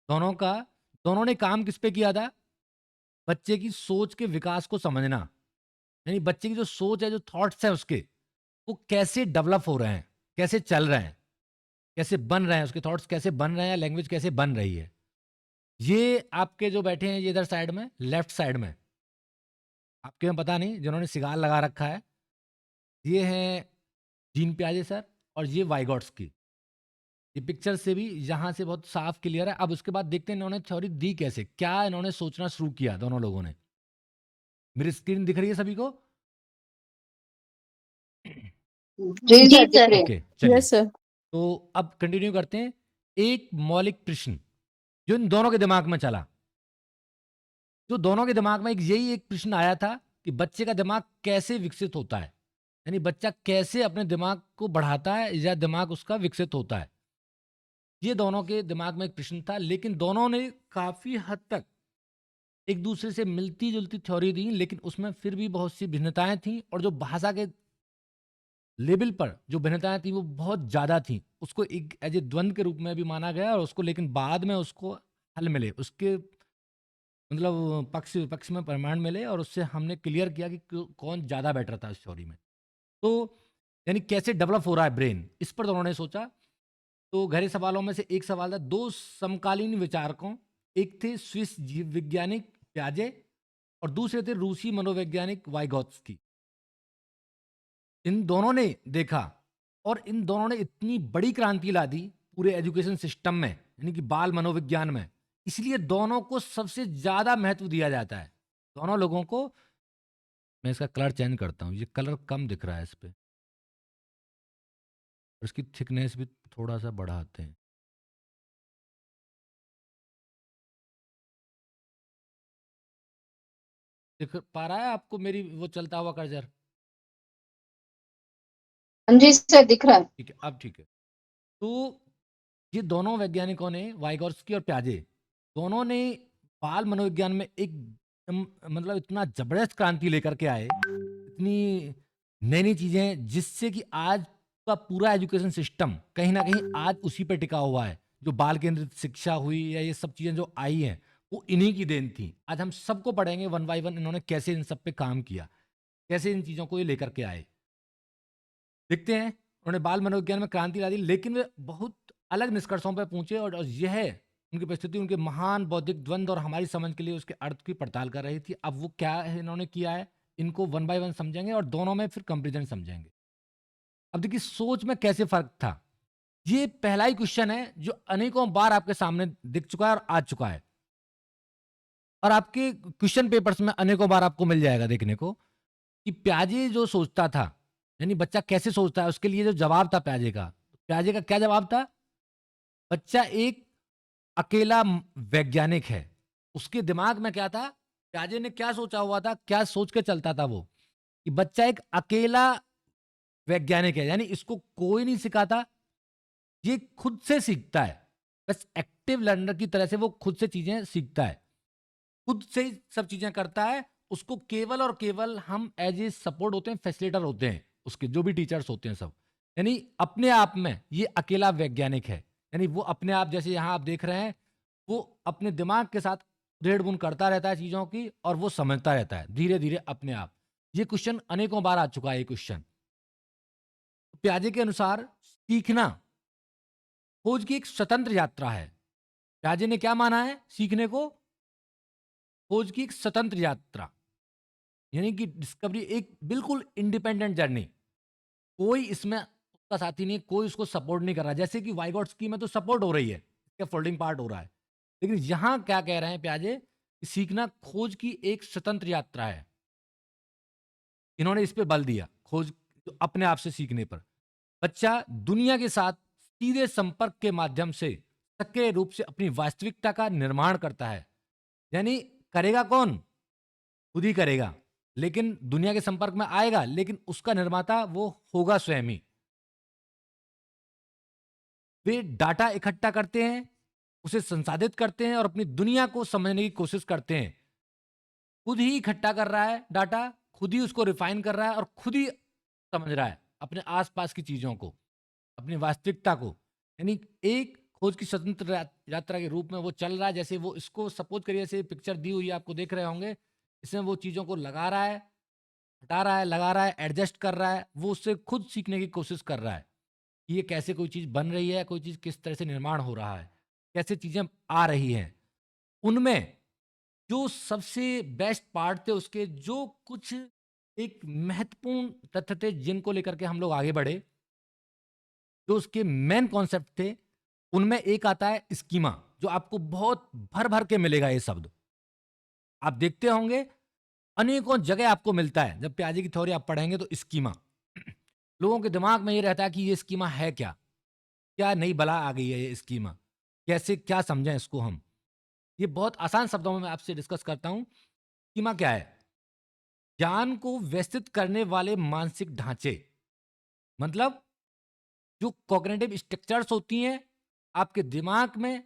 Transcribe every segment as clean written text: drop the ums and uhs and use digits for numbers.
दोनों ने काम किस पे किया था? बच्चे की सोच के विकास को समझना। यानी बच्चे की जो सोच है, जो थॉट्स हैं उसके, वो कैसे डेवलप हो रहे हैं, कैसे चल रहे हैं, कैसे बन रहे हैं, उसके थॉट्स कैसे बन रहे हैं, लैंग्वेज कैसे बन रही है। ये आपके जो बैठे हैं ये इधर साइड में, लेफ्ट साइड में, आपके में पता नहीं जिन्होंने सिगार लगा रखा है, ये हैं जीन पियाजे सर और ये वाइगॉट्स्की। ये पिक्चर से भी यहाँ से बहुत साफ क्लियर है। अब उसके बाद देखते हैं इन्होंने थ्योरी दी कैसे, क्या इन्होंने सोचना शुरू किया दोनों लोगों ने। मेरी स्क्रीन दिख रही है सभी को? जी जी सर, दिख सर। रही है। ओके, चलिए। Yes sir. तो अब कंटिन्यू करते हैं। एक मौलिक प्रश्न जो इन दोनों के दिमाग में चला, जो दोनों के दिमाग में यही एक प्रश्न आया था कि बच्चे का दिमाग कैसे विकसित होता है, यानी बच्चा कैसे अपने दिमाग को बढ़ाता है या दिमाग उसका विकसित होता है। ये दोनों के दिमाग में एक प्रश्न था, लेकिन दोनों ने काफी हद तक एक दूसरे से मिलती जुलती थ्योरी दी, लेकिन उसमें फिर भी बहुत सी भिन्नताएं थीं और जो भाषा के लेवल पर जो भिन्नताएं थी वो बहुत ज़्यादा थी। उसको एक एज ए द्वंद्व के रूप में भी माना गया और उसको, लेकिन बाद में उसको हल मिले, उसके मतलब पक्ष विपक्ष में प्रमाण मिले और उससे हमने क्लियर किया कि कौन ज़्यादा बेटर था इस थ्योरी में। तो यानी कैसे डेवलप हो रहा है ब्रेन, इस पर दोनों ने सोचा। तो गहरे सवालों में से एक सवाल था, दो समकालीन विचारकों, एक थे स्विस जीव वैज्ञानिक प्याजे और दूसरे थे रूसी मनोवैज्ञानिक वाइगॉत्स्की। इन दोनों ने देखा और इन दोनों ने इतनी बड़ी क्रांति ला दी पूरे एजुकेशन सिस्टम में, यानी कि बाल मनोविज्ञान में। इसलिए दोनों को सबसे ज्यादा महत्व दिया जाता है। दोनों लोगों को, मैं इसका कलर चेंज करता हूँ, ये कलर कम दिख रहा है इस पे, और इसकी थिकनेस भी थोड़ा सा बढ़ाते हैं। दिख पा रहा है आपको मेरी वो चलता हुआ कर्सर? हाँ जी सर, दिख रहा है। ठीक है, अब ठीक है। तो ये दोनों वैज्ञानिकों ने, वाइगॉर्स्की और प्याजे, दोनों ने बाल मनोविज्ञान में एक मतलब इतना जबरदस्त क्रांति लेकर के आए, इतनी नई नई चीजें, जिससे कि आज का पूरा एजुकेशन सिस्टम कहीं ना कहीं आज उसी पे टिका हुआ है। जो बाल केंद्रित शिक्षा हुई या ये सब चीजें जो आई हैं, वो इन्हीं की देन थी। आज हम सबको पढ़ेंगे वन बाय वन इन्होंने कैसे इन सब पे काम किया, कैसे इन चीजों को ये लेकर के आए। देखते हैं, उन्होंने बाल मनोविज्ञान में क्रांति ला दी, लेकिन वे बहुत अलग निष्कर्षों पर पहुंचे और यह उनकी परिस्थिति उनके महान बौद्धिक द्वंद्व और हमारी समझ के लिए उसके अर्थ की पड़ताल कर रही थी। अब वो क्या है इन्होंने किया है, इनको वन बाय वन समझेंगे और दोनों में फिर कंपेरिजन समझेंगे। अब देखिए सोच में कैसे फर्क था। ये पहला ही क्वेश्चन है जो अनेकों बार आपके सामने दिख चुका है और आ चुका है, और आपके क्वेश्चन पेपर्स में अनेकों बार आपको मिल जाएगा देखने को कि प्याजे जो सोचता था, यानी बच्चा कैसे सोचता है, उसके लिए जो जवाब था प्याजे का क्या जवाब था? बच्चा एक अकेला वैज्ञानिक है। उसके दिमाग में क्या था, प्याजे ने क्या सोचा हुआ था, क्या सोच के चलता था वो, कि बच्चा एक अकेला वैज्ञानिक है, यानी इसको कोई नहीं सिखाता, ये खुद से सीखता है। बस एक्टिव लर्नर की तरह से वो खुद से चीजें सीखता है, खुद से ही सब चीजें करता है। उसको केवल और केवल हम एज ए सपोर्ट होते हैं, फैसिलिटेटर होते हैं, उसके जो भी टीचर्स होते हैं सब। यानी अपने आप में ये अकेला वैज्ञानिक है, यानी वो अपने आप, जैसे यहां आप देख रहे हैं, वो अपने दिमाग के साथ रेड़ बुन करता रहता है चीजों की और वो समझता रहता है धीरे धीरे अपने आप। ये क्वेश्चन अनेकों बार आ चुका है। ये क्वेश्चन प्याजे के अनुसार सीखना खोज की एक स्वतंत्र यात्रा है। प्याजे ने क्या माना है सीखने को? खोज की एक स्वतंत्र यात्रा, यानी कि डिस्कवरी एक बिल्कुल इंडिपेंडेंट जर्नी। कोई इसमें उसका साथी नहीं है, कोई उसको सपोर्ट नहीं कर रहा। जैसे कि वाइगॉट्स्की में तो सपोर्ट हो रही है, इसका फोल्डिंग पार्ट हो रहा है, लेकिन यहां क्या कह रहे हैं प्याजे कि सीखना खोज की एक स्वतंत्र यात्रा है। इन्होंने इस पे बल दिया, खोज तो अपने आप से सीखने पर। बच्चा दुनिया के साथ सीधे संपर्क के माध्यम से सक्रिय रूप से अपनी वास्तविकता का निर्माण करता है। यानी करेगा कौन? खुद ही करेगा, लेकिन दुनिया के संपर्क में आएगा, लेकिन उसका निर्माता वो होगा स्वयं ही। वे डाटा इकट्ठा करते हैं, उसे संसाधित करते हैं और अपनी दुनिया को समझने की कोशिश करते हैं। खुद ही इकट्ठा कर रहा है डाटा, खुद ही उसको रिफाइन कर रहा है और खुद ही समझ रहा है अपने आसपास की चीजों को, अपनी वास्तविकता को। यानी एक खोज की स्वतंत्र यात्रा के रूप में वो चल रहा है। जैसे वो इसको सपोज करिए, ऐसे पिक्चर दी हुई है, आपको देख रहे होंगे, इसमें वो चीज़ों को लगा रहा है, हटा रहा है, लगा रहा है, एडजस्ट कर रहा है, वो उससे खुद सीखने की कोशिश कर रहा है कि ये कैसे कोई चीज़ बन रही है, कोई चीज़ किस तरह से निर्माण हो रहा है, कैसे चीज़ें आ रही हैं। उनमें जो सबसे बेस्ट पार्ट थे उसके, जो कुछ एक महत्वपूर्ण तथ्य थे जिनको लेकर के हम लोग आगे बढ़े, जो उसके मेन कॉन्सेप्ट थे, उनमें एक आता है स्कीमा, जो आपको बहुत भर-भर के मिलेगा ये शब्द। आप देखते होंगे अनेकों जगह आपको मिलता है। जब पियाजे की थ्योरी आप पढ़ेंगे तो स्कीमा, लोगों के दिमाग में ये रहता है कि ये स्कीमा है क्या? क्या नई बला आ गई है ये स्कीमा? कैसे क्या समझें इसको हम? ये बहुत आसान शब्दों में मैं आपसे डिस्कस करता हूँ। स्कीमा क्या है? ज्ञान को व्यवस्थित करने वाले मानसिक ढांचे। मतलब जो कॉग्निटिव स्ट्रक्चर्स होती हैं आपके दिमाग में,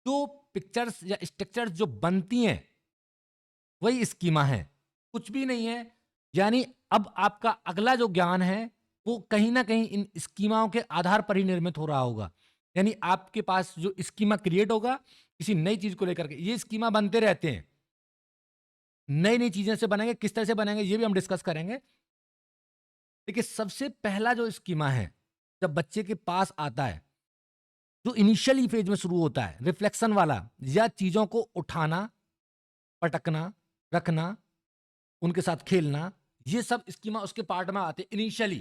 जो पिक्चर्स या स्ट्रक्चर्स जो बनती हैं, वही स्कीमा है, कुछ भी नहीं है। यानी अब आपका अगला जो ज्ञान है वो कहीं ना कहीं इन स्कीमाओं के आधार पर ही निर्मित हो रहा होगा। यानी आपके पास जो स्कीमा क्रिएट होगा किसी नई चीज को लेकर के, ये स्कीमा बनते रहते हैं, नई नई चीजें से बनेंगे, किस तरह से बनेंगे ये भी हम डिस्कस करेंगे। देखिए, सबसे पहला जो स्कीमा है जब बच्चे के पास आता है, जो इनिशियली फेज में शुरू होता है, रिफ्लेक्शन वाला, या चीजों को उठाना, पटकना, रखना, उनके साथ खेलना, ये सब स्कीमा उसके पार्ट में आते हैं इनिशियली।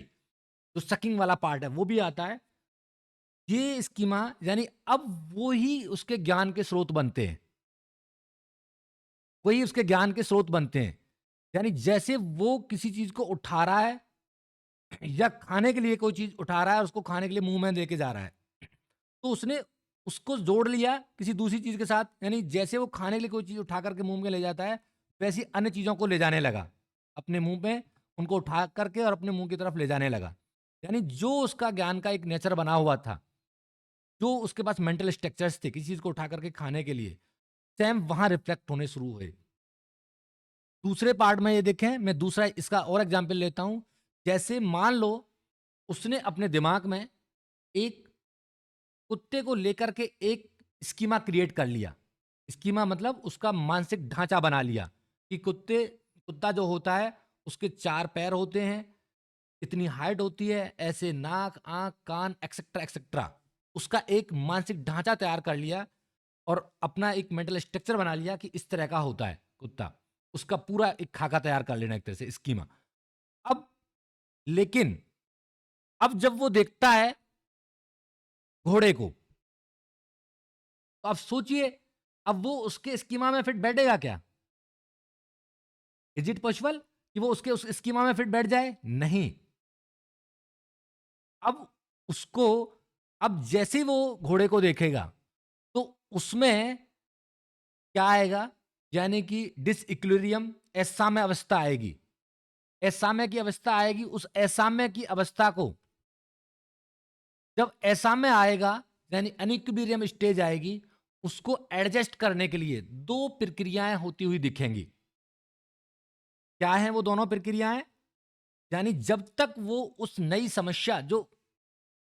जो सकिंग वाला पार्ट है वो भी आता है। ये स्कीमा यानी अब वो ही उसके ज्ञान के स्रोत बनते हैं, वही उसके ज्ञान के स्रोत बनते हैं। यानी जैसे वो किसी चीज को उठा रहा है या खाने के लिए कोई चीज उठा रहा है और उसको खाने के लिए मुंह में लेके जा रहा है, तो उसने उसको जोड़ लिया किसी दूसरी चीज के साथ। यानी जैसे वो खाने के लिए कोई चीज उठा करके मुंह में ले जाता है, वैसी अन्य चीजों को ले जाने लगा अपने मुंह में, उनको उठा करके और अपने मुंह की तरफ ले जाने लगा। यानी जो उसका ज्ञान का एक नेचर बना हुआ था, जो उसके पास मेंटल स्ट्रक्चर्स थे किसी चीज को उठा करके खाने के लिए, सेम वहां रिफ्लेक्ट होने शुरू हुए। दूसरे पार्ट में ये देखें, मैं दूसरा इसका और एग्जाम्पल लेता हूं। जैसे मान लो उसने अपने दिमाग में एक कुत्ते को लेकर के एक स्कीमा क्रिएट कर लिया। स्कीमा मतलब उसका मानसिक ढांचा बना लिया कि कुत्ता जो होता है उसके 4 पैर होते हैं, इतनी हाइट होती है, ऐसे नाक, आंख, कान, एक्सेट्रा एक्सेट्रा। उसका एक मानसिक ढांचा तैयार कर लिया और अपना एक मेंटल स्ट्रक्चर बना लिया कि इस तरह का होता है कुत्ता। उसका पूरा एक खाका तैयार कर लेना एक तरह से स्कीमा। अब लेकिन अब जब वो देखता है घोड़े को, तो अब सोचिए, अब वो उसके स्कीमा में फिट बैठेगा क्या? इज इट पॉसिबल कि वो उसके उस स्कीमा में फिट बैठ जाए? नहीं। अब उसको, अब जैसे वो घोड़े को देखेगा तो उसमें क्या आएगा? यानी कि डिसइक्विलिब्रियम, असाम्य अवस्था आएगी। असाम्य की अवस्था आएगी। उस असाम्य की अवस्था को जब असाम्य आएगा, यानी अनइक्विलिब्रियम स्टेज आएगी, उसको एडजस्ट करने के लिए 2 प्रक्रियाएं होती हुई दिखेंगी। क्या है वो दोनों प्रक्रियाएं? यानी जब तक वो उस नई समस्या जो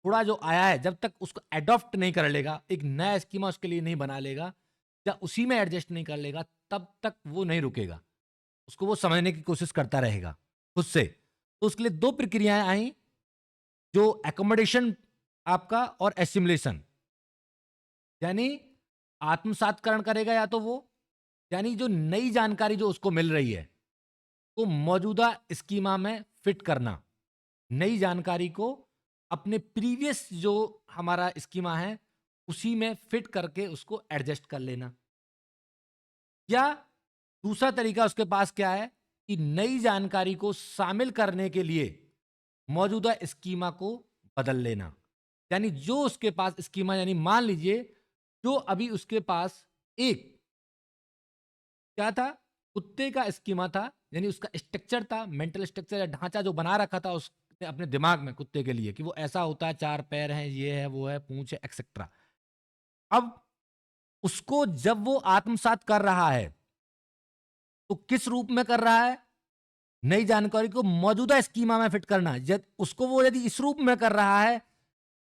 थोड़ा जो आया है, जब तक उसको एडॉप्ट नहीं कर लेगा, एक नया स्कीमा उसके लिए नहीं बना लेगा या उसी में एडजस्ट नहीं कर लेगा, तब तक वो नहीं रुकेगा। उसको वो समझने की कोशिश करता रहेगा खुद से। तो उसके लिए 2 प्रक्रियाएं आई, जो एकोमोडेशन आपका और एसिमुलेशन। यानी आत्मसातकरण करेगा या तो वो, यानी जो नई जानकारी जो उसको मिल रही है तो मौजूदा स्कीमा में फिट करना, नई जानकारी को अपने प्रीवियस जो हमारा स्कीमा है उसी में फिट करके उसको एडजस्ट कर लेना। या दूसरा तरीका उसके पास क्या है कि नई जानकारी को शामिल करने के लिए मौजूदा स्कीमा को बदल लेना। यानी जो उसके पास स्कीमा, यानी मान लीजिए जो अभी उसके पास एक क्या था, कुत्ते का स्कीमा था, यानी उसका स्ट्रक्चर था, मेंटल स्ट्रक्चर या ढांचा जो बना रखा था उसने अपने दिमाग में कुत्ते के लिए कि वो ऐसा होता है, 4 पैर हैं, ये है, वो है, पूंछ है, एक्सेट्रा। अब उसको जब वो आत्मसात कर रहा है तो किस रूप में कर रहा है? नई जानकारी को मौजूदा स्कीमा में फिट करना। उसको वो यदि इस रूप में कर रहा है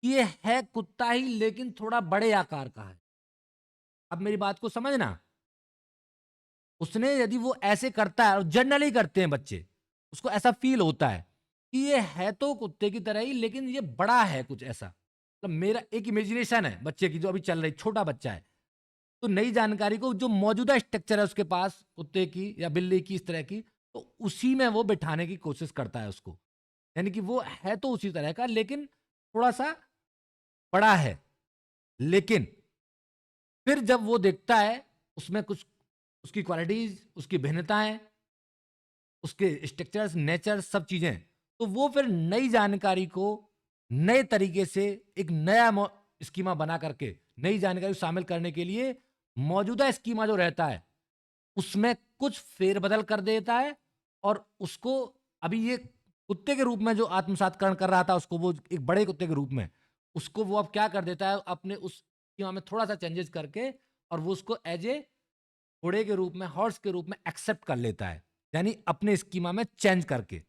ये है कुत्ता ही लेकिन थोड़ा बड़े आकार का है। अब मेरी बात को समझना, उसने यदि वो ऐसे करता है और जनरली करते हैं बच्चे, उसको ऐसा फील होता है कि ये है तो कुत्ते की तरह ही लेकिन ये बड़ा है कुछ ऐसा। मतलब मेरा एक इमेजिनेशन है बच्चे की जो अभी चल रही, छोटा बच्चा है। तो नई जानकारी को जो मौजूदा स्ट्रक्चर है उसके पास कुत्ते की या बिल्ली की इस तरह की, तो उसी में वो बिठाने की कोशिश करता है उसको। यानी कि वो है तो उसी तरह का लेकिन थोड़ा-सा बड़ा है। लेकिन फिर जब वो देखता है उसमें कुछ उसकी क्वालिटीज़, उसकी भिन्नताएँ, उसके स्ट्रक्चर्स, नेचर सब चीज़ें, तो वो फिर नई जानकारी को नए तरीके से एक नया स्कीमा बना करके, नई जानकारी को शामिल करने के लिए मौजूदा स्कीमा जो रहता है, उसमें कुछ फेरबदल कर देता है और उसको अभी ये कुत्ते के रूप में जो आत्मसातकरण कर रहा था उसको वो एक बड़े कुत्ते के रूप में, उसको वो अब क्या कर देता है अपने उस स्कीमा में थोड़ा-सा चेंजेज़ करके और वो उसको एज़ ए घोड़े के रूप में, हॉर्स के रूप में एक्सेप्ट कर लेता है। यानी अपने स्कीमा में चेंज करके।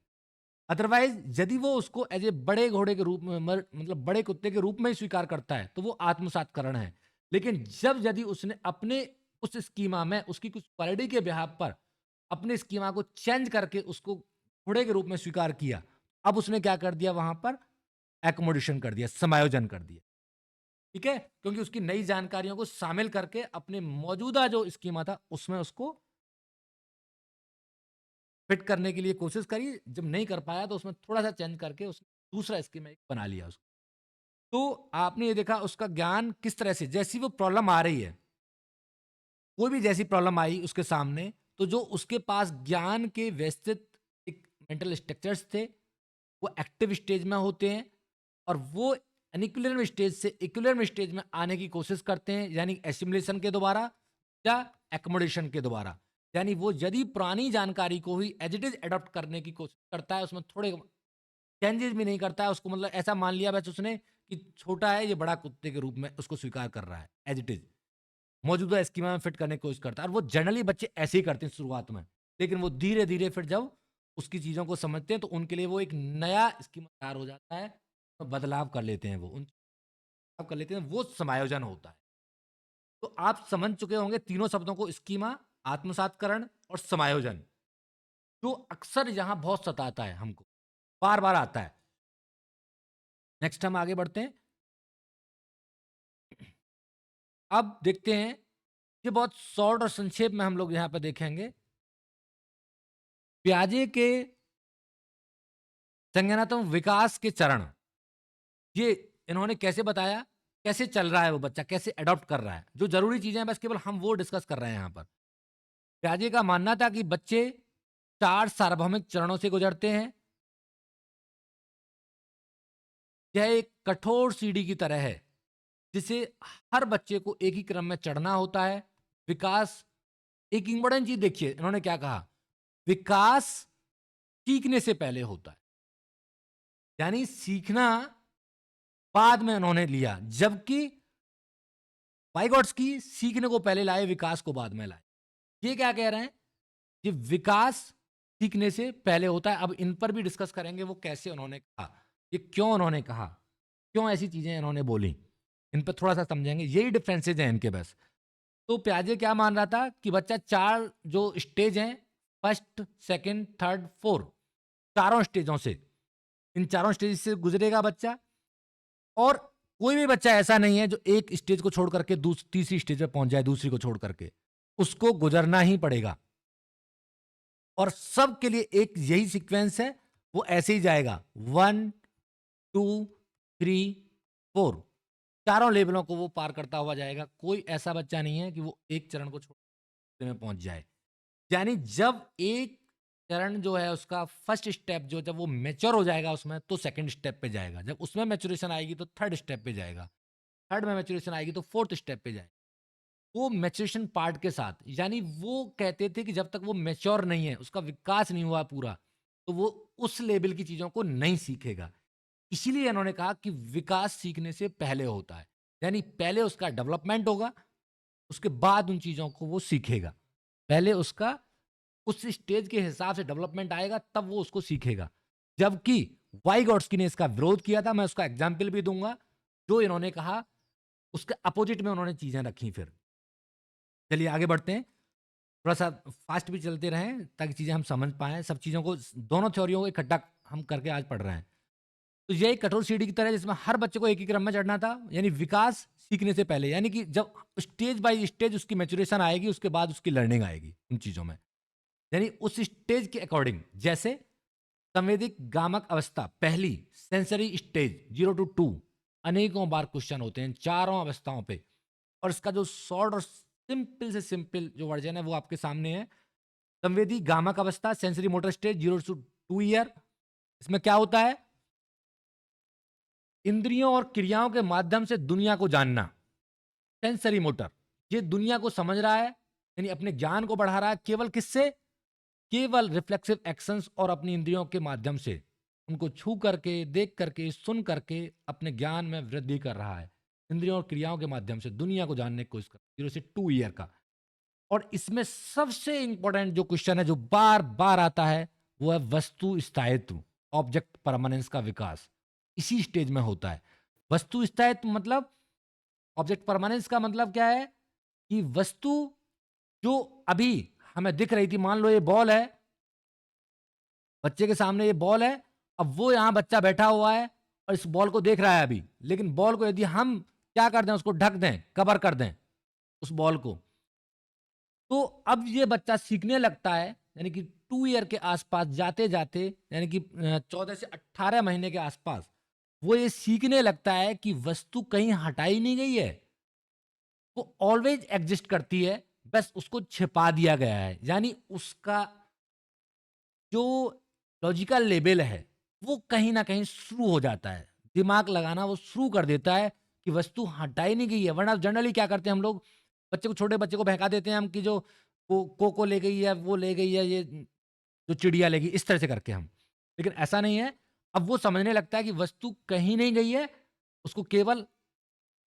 अदरवाइज़ यदि वो उसको एज़ ए बड़े घोड़े के रूप में मतलब बड़े कुत्ते के रूप में ही स्वीकार करता है, तो वो आत्मसातकरण है। लेकिन जब यदि उसने अपने उस स्कीमा में उसकी कुछ क्वालिटी के बिहाफ़ पर अपने स्कीमा को चेंज करके उसको घोड़े के रूप में स्वीकार किया, अब उसने क्या कर दिया वहाँ पर एक्कोमोडेशन कर दिया, समायोजन कर दिया। ठीक है? क्योंकि उसकी नई जानकारियों को शामिल करके अपने मौजूदा जो स्कीमा था उसमें उसको फिट करने के लिए कोशिश करी, जब नहीं कर पाया तो उसमें थोड़ा-सा चेंज करके उसने दूसरा स्कीमा एक बना लिया उसको। तो आपने ये देखा उसका ज्ञान किस तरह से जैसी वो प्रॉब्लम आ रही है, कोई भी जैसी प्रॉब्लम आई उसके सामने, तो जो उसके पास ज्ञान के व्यवस्थित एक मेंटल स्ट्रक्चर्स थे, वो एक्टिव स्टेज में होते हैं और वो एनिक्विलिब्रियम स्टेज से इक्विलिब्रियम स्टेज में आने की कोशिश करते हैं, यानी एसिमिलेशन के द्वारा या एकोमोडेशन के द्वारा। यानी वो यदि पुरानी जानकारी को ही एज इट इज़ एडॉप्ट करने की कोशिश करता है, उसमें थोड़े चेंजेस भी नहीं करता है, उसको मतलब ऐसा मान लिया बस उसने कि छोटा है, ये बड़ा कुत्ते के रूप में उसको स्वीकार कर रहा है, एज इट इज़। मौजूदा स्कीमा में फिट करने की कोशिश करता है और वो जनरली बच्चे ऐसे ही करते हैं शुरुआत में। लेकिन वो धीरे-धीरे फिर जब उसकी चीज़ों को समझते हैं, तो उनके लिए वो एक नया स्कीमा तैयार हो जाता है, तो बदलाव कर लेते हैं वो। उन बदलाव कर लेते हैं, वो समायोजन होता है। तो आप समझ चुके होंगे तीनों शब्दों को स्कीमा, आत्मसातकरण और समायोजन, जो अक्सर यहाँ बहुत सताता है हमको, बार-बार आता है। नेक्स्ट हम आगे बढ़ते हैं। अब देखते हैं, ये बहुत शॉर्ट और संक्षेप में हम लोग यहाँ पे देखेंगे। पियाजे के संज्ञानात्मक विकास के चरण, ये इन्होंने कैसे बताया, कैसे चल रहा है वो बच्चा, कैसे अडॉप्ट कर रहा है। जो ज़रूरी चीज़ें हैं बस केवल हम वो डिस्कस कर रहे हैं यहाँ पर। पियाजे का मानना था कि बच्चे 4 सार्वभौमिक चरणों से गुजरते हैं। यह एक कठोर सीढ़ी की तरह है, जिसे हर बच्चे को एक ही क्रम में चढ़ना होता है। विकास, एक इम्पोर्टेंट चीज़ देखिए इन्होंने क्या कहा, विकास सीखने से पहले होता है। यानी सीखना बाद में उन्होंने लिया, जबकि वाइगॉट्स्की सीखने को पहले लाए, विकास को बाद में लाए। ये क्या कह रहे हैं कि विकास सीखने से पहले होता है। अब इन पर भी डिस्कस करेंगे वो कैसे उन्होंने कहा, ये क्यों उन्होंने कहा, क्यों ऐसी चीजें इन्होंने बोली, इन पर थोड़ा सा समझेंगे। यही डिफरेंसेज हैं इनके बस। तो प्याजे क्या मान रहा था कि बच्चा 4 जो स्टेज हैं, फर्स्ट, सेकंड, थर्ड, फोर्थ, चारों स्टेजों से, इन चारों स्टेज से गुजरेगा बच्चा। और कोई भी बच्चा ऐसा नहीं है जो एक स्टेज को छोड़ करके तीसरी स्टेज पे पहुंच जाए, दूसरी को छोड़ करके, उसको गुजरना ही पड़ेगा। और सबके लिए एक यही सीक्वेंस है, वो ऐसे ही जाएगा 1 2 3 4, चारों लेवलों को वो पार करता हुआ जाएगा। कोई ऐसा बच्चा नहीं है कि वो एक चरण को छोड़ दूसरे में पहुंच जाए। यानी जब एक चरण जो है उसका फर्स्ट स्टेप जो, जब वो मैच्योर हो जाएगा उसमें, तो सेकंड स्टेप पे जाएगा। जब उसमें मैच्योरेशन आएगी तो थर्ड स्टेप पे जाएगा। थर्ड में मैच्योरेशन आएगी तो फोर्थ स्टेप पे जाएगा। वो मैच्योरेशन पार्ट के साथ, यानी वो कहते थे कि जब तक वो मैच्योर नहीं है, उसका विकास नहीं हुआ पूरा, तो वो उस लेवल की चीज़ों को नहीं सीखेगा। इसीलिए इन्होंने कहा कि विकास सीखने से पहले होता है। यानी पहले उसका डेवलपमेंट होगा, उसके बाद उन चीज़ों को वो सीखेगा। पहले उसका उस स्टेज के हिसाब से डेवलपमेंट आएगा, तब वो उसको सीखेगा। जबकि वाइगॉट्स्की ने इसका विरोध किया था, मैं उसका एग्जाम्पल भी दूंगा। जो इन्होंने कहा उसके अपोजिट में उन्होंने चीजें रखी। फिर चलिए आगे बढ़ते हैं, थोड़ा सा फास्ट भी चलते रहें ताकि चीजें हम समझ पाएं। सब चीजों को, दोनों थ्योरियों को इकट्ठा हम करके आज पढ़ रहे हैं। तो ये एक कठोर सीढ़ी की तरह है जिसमें हर बच्चे को एक ही क्रम में चढ़ना था, यानी विकास सीखने से पहले, यानी कि जब स्टेज बाय स्टेज उसकी मैच्योरेशन आएगी उसके बाद उसकी लर्निंग आएगी उन चीजों में, यानी उस स्टेज के अकॉर्डिंग। जैसे संवेदिक गामक अवस्था पहली, सेंसरी स्टेज 0 to 2, अनेकों बार क्वेश्चन होते हैं चारों अवस्थाओं पे, और इसका जो शॉर्ट और सिंपल से सिंपल जो वर्जन है वो आपके सामने है। संवेदी गामक अवस्था, sensory motor stage 0 to 2 year. इसमें क्या होता है? इंद्रियों और क्रियाओं के माध्यम से दुनिया को जानना, सेंसरी मोटर। ये दुनिया को समझ रहा है, यानी अपने ज्ञान को बढ़ा रहा है। केवल किससे? केवल रिफ्लेक्सिव एक्शंस और अपनी इंद्रियों के माध्यम से, उनको छू करके, देख करके, सुन करके अपने ज्ञान में वृद्धि कर रहा है। इंद्रियों और क्रियाओं के माध्यम से दुनिया को जानने की कोशिश कर 0 से 2 ईयर का। और इसमें सबसे इंपॉर्टेंट जो क्वेश्चन है जो बार बार आता है वो है वस्तु स्थायित्व, ऑब्जेक्ट परमानेंस का विकास इसी स्टेज में होता है। वस्तु स्थायित्व मतलब, ऑब्जेक्ट परमानेंस का मतलब क्या है कि वस्तु जो अभी हमें दिख रही थी, मान लो ये बॉल है, बच्चे के सामने ये बॉल है, अब वो यहां बच्चा बैठा हुआ है और इस बॉल को देख रहा है अभी, लेकिन बॉल को यदि हम क्या कर दें, उसको ढक दें, कवर कर दें उस बॉल को, तो अब ये बच्चा सीखने लगता है, यानी कि 2 ईयर के आसपास जाते जाते, यानी कि 14 से 18 महीने के आसपास वो ये सीखने लगता है कि वस्तु कहीं हटाई नहीं गई है, वो ऑलवेज एग्जिस्ट करती है, बस उसको छिपा दिया गया है। यानी उसका जो लॉजिकल लेवल है वो कहीं ना कहीं शुरू हो जाता है, दिमाग लगाना वो शुरू कर देता है कि वस्तु हटाई नहीं गई है। वरना जनरली क्या करते हैं हम लोग, बच्चे को, छोटे बच्चे को बहका देते हैं हम कि जो को ले गई है, वो ले गई है, ये जो चिड़िया ले गई, इस तरह से करके हम। लेकिन ऐसा नहीं है, अब वो समझने लगता है कि वस्तु कहीं नहीं गई है, उसको केवल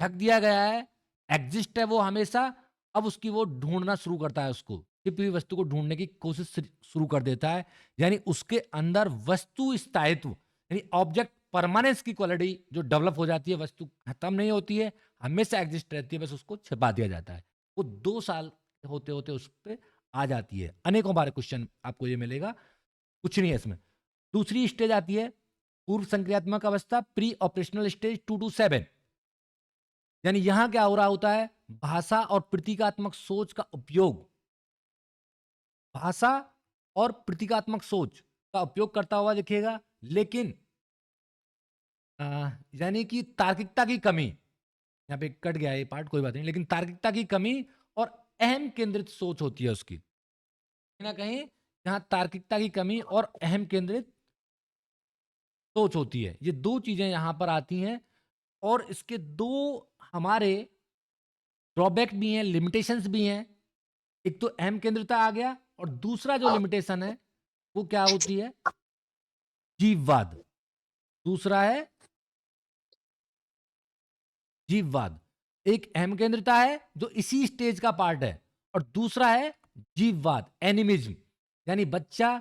ढक दिया गया है, एग्जिस्ट है वो हमेशा। अब उसकी वो ढूंढना शुरू करता है, उसको छिपी हुई वस्तु को ढूंढने की कोशिश शुरू कर देता है। यानी उसके अंदर वस्तु स्थायित्व, यानी ऑब्जेक्ट परमानेंस की क्वालिटी जो डेवलप हो जाती है, वस्तु खत्म नहीं होती है, हमेशा एग्जिस्ट रहती है, बस उसको छिपा दिया जाता है। वो 2 साल होते होते उस पर आ जाती है। अनेकों बार क्वेश्चन आपको ये मिलेगा, कुछ नहीं है इसमें। दूसरी स्टेज आती है पूर्व संक्रियात्मक अवस्था, प्री ऑपरेशनल स्टेज 2 to 7। यानी यहां क्या हो रहा होता है, भाषा और प्रतीकात्मक सोच का उपयोग, भाषा और प्रतीकात्मक सोच का उपयोग करता हुआ दिखेगा, लेकिन यानी कि तार्किकता की कमी, यहाँ पे कट गया ये पार्ट, कोई बात नहीं, लेकिन तार्किकता की कमी और अहम केंद्रित सोच होती है उसकी, कहीं ना कहीं जहां तार्किकता की कमी और अहम केंद्रित सोच होती है, ये दो चीजें यहां पर आती हैं। और इसके दो हमारे ड्रॉबैक भी हैं, लिमिटेशंस भी हैं। एक तो अहम केंद्रिता आ गया, और दूसरा जो लिमिटेशन है वो क्या होती है, जीववाद। दूसरा है जीववाद। एक अहम केंद्रिता है जो इसी स्टेज का पार्ट है, और दूसरा है जीववाद, एनिमिज्म। यानी बच्चा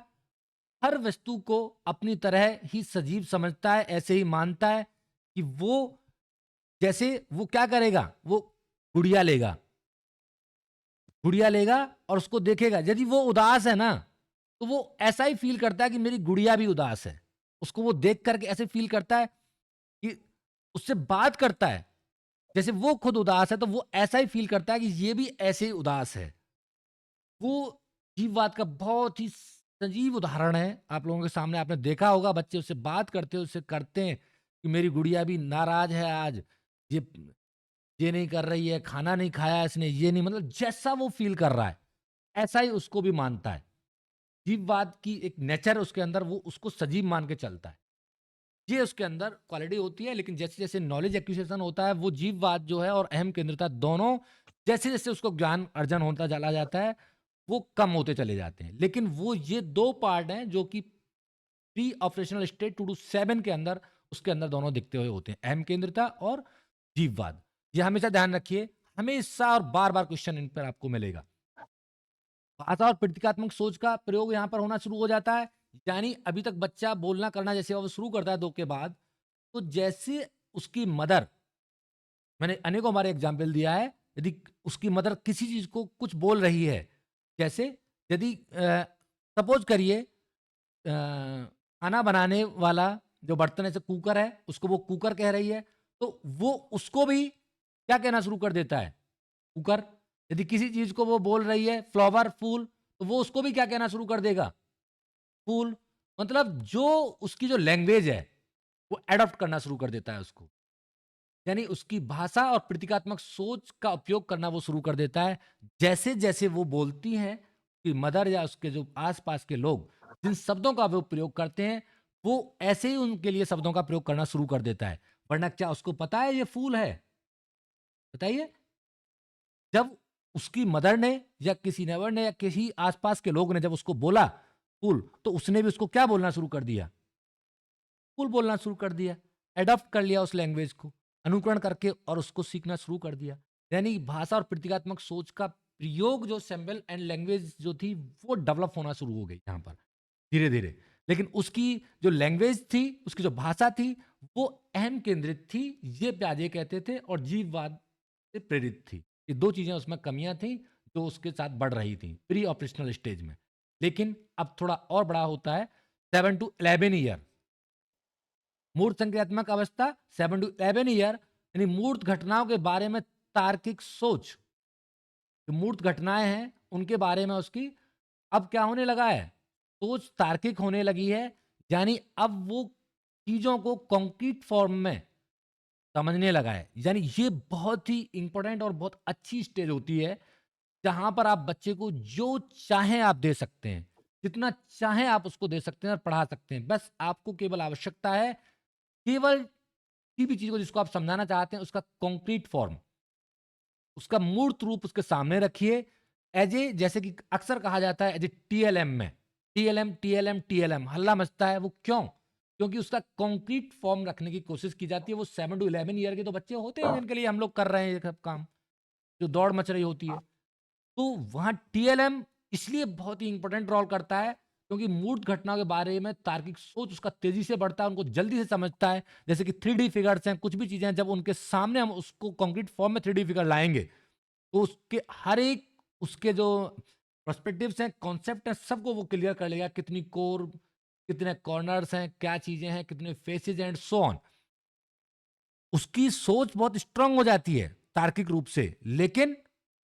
हर वस्तु को अपनी तरह ही सजीव समझता है, ऐसे ही मानता है कि वो, जैसे वो क्या करेगा, वो गुड़िया लेगा, गुड़िया लेगा और उसको देखेगा, यदि वो उदास है ना तो वो ऐसा ही फील करता है कि मेरी गुड़िया भी उदास है। उसको वो देख करके ऐसे फील करता है कि, उससे बात करता है जैसे वो खुद उदास है, तो वो ऐसा ही फील करता है कि ये भी ऐसे ही उदास है। वो जीववाद का बहुत ही सजीव उदाहरण है आप लोगों के सामने। आपने देखा होगा बच्चे उससे बात करते, उससे करते हैं कि मेरी गुड़िया भी नाराज है आज, ये ये नहीं कर रही है, खाना नहीं खाया इसने, ये नहीं, मतलब जैसा वो फील कर रहा है ऐसा ही उसको भी मानता है। जीववाद की एक नेचर उसके अंदर, वो उसको सजीव मान के चलता है, ये उसके अंदर क्वालिटी होती है। लेकिन जैसे जैसे नॉलेज एक्विजिशन होता है, वो जीववाद जो है और अहम केंद्रिता दोनों, जैसे जैसे उसको ज्ञान अर्जन होता चला जाता है, वो कम होते चले जाते हैं। लेकिन वो ये दो पार्ट हैं जो कि प्री ऑपरेशनल स्टेज 2 to 7 के अंदर, उसके अंदर दोनों दिखते हुए होते हैं, अहम केंद्रिता और जीववाद। ये हमेशा ध्यान रखिए, हमेशा और बार बार क्वेश्चन इन पर आपको मिलेगा। भाषा और प्रतीकात्मक सोच का प्रयोग यहाँ पर होना शुरू हो जाता है। यानी अभी तक बच्चा बोलना करना जैसे वो शुरू करता है 2 के बाद, तो जैसे उसकी मदर मैंने अनेकों बार एग्जाम्पल दिया है। यदि उसकी मदर किसी चीज को कुछ बोल रही है, जैसे यदि सपोज करिए खाना बनाने वाला जो बर्तन है, जैसे कुकर है, उसको वो कुकर कह रही है, तो वो उसको भी क्या कहना शुरू कर देता है, कुकर। यदि किसी चीज को वो बोल रही है फ्लावर फूल, तो वो उसको भी क्या कहना शुरू कर देगा, फूल। मतलब जो उसकी जो लैंग्वेज है वो एडॉप्ट करना शुरू कर देता है उसको, यानी उसकी भाषा और प्रतीकात्मक सोच का उपयोग करना वो शुरू कर देता है। जैसे जैसे वो बोलती हैं कि मदर या उसके जो आसपास के लोग जिन शब्दों का वो प्रयोग करते हैं, वो ऐसे ही उनके लिए शब्दों का प्रयोग करना शुरू कर देता है। वरना क्या उसको पता है ये फूल है? बताइए। जब उसकी मदर ने या किसी नेबर ने या किसी आसपास के लोग ने जब उसको बोला फूल, तो उसने भी उसको क्या बोलना शुरू कर दिया, फूल बोलना शुरू कर दिया। एडॉप्ट कर लिया उस लैंग्वेज को, अनुकरण करके और उसको सीखना शुरू कर दिया। यानी भाषा और प्रतीकात्मक सोच का प्रयोग जो सिंबल एंड लैंग्वेज जो थी वो डेवलप होना शुरू हो गई यहाँ पर धीरे धीरे। लेकिन उसकी जो लैंग्वेज थी, उसकी जो भाषा थी, वो अहम केंद्रित थी, ये प्याजे कहते थे, और जीववाद से प्रेरित थी। ये दो चीजें उसमें कमियां थी जो उसके साथ बढ़ रही थी प्री ऑपरेशनल स्टेज में। लेकिन अब थोड़ा और बड़ा होता है, 7 to 11 ईयर मूर्त संक्रियात्मक अवस्था, 7 to 11 ईयर, यानी मूर्त घटनाओं के बारे में तार्किक सोच, जो मूर्त घटनाएं हैं उनके बारे में उसकी अब क्या होने लगा है, सोच तार्किक होने लगी है। यानी अब वो चीजों को कॉन्क्रीट फॉर्म में समझने लगा है। यानी ये बहुत ही इंपॉर्टेंट और बहुत अच्छी स्टेज होती है, जहां पर आप बच्चे को जो चाहें आप दे सकते हैं, जितना चाहें आप उसको दे सकते हैं और पढ़ा सकते हैं। बस आपको केवल आवश्यकता है, केवल किसी भी चीज को जिसको आप समझाना चाहते हैं उसका कॉन्क्रीट फॉर्म, उसका मूर्त रूप उसके सामने रखिए। एज ए, जैसे कि अक्सर कहा जाता है एज ए टीएलएम में, टीएलएम टीएलएम टीएलएम हल्ला मचता है, वो क्यों? क्योंकि उसका कॉन्क्रीट फॉर्म रखने की कोशिश की जाती है। वो 7 to 11 ईयर के तो बच्चे होते हैं जिनके लिए हम लोग कर रहे हैं ये सब काम, जो दौड़ मच रही होती है। तो वहां टीएलएम इसलिए बहुत ही इंपॉर्टेंट रोल करता है, क्योंकि मूर्त घटनाओं के बारे में तार्किक सोच उसका तेजी से बढ़ता है, उनको जल्दी से समझता है। जैसे कि 3D फिगर्स हैं, कुछ भी चीजें हैं, जब उनके सामने हम उसको कॉन्क्रीट फॉर्म में 3D फिगर लाएंगे, तो उसके हर एक उसके जो पर्सपेक्टिव्स हैं, कॉन्सेप्ट हैं, सबको वो क्लियर कर लेगा। कितनी कोर, कितने कॉर्नर्स हैं, क्या चीजें हैं, कितने फेसेस एंड सो ऑन। उसकी सोच बहुत स्ट्रांग हो जाती है तार्किक रूप से। लेकिन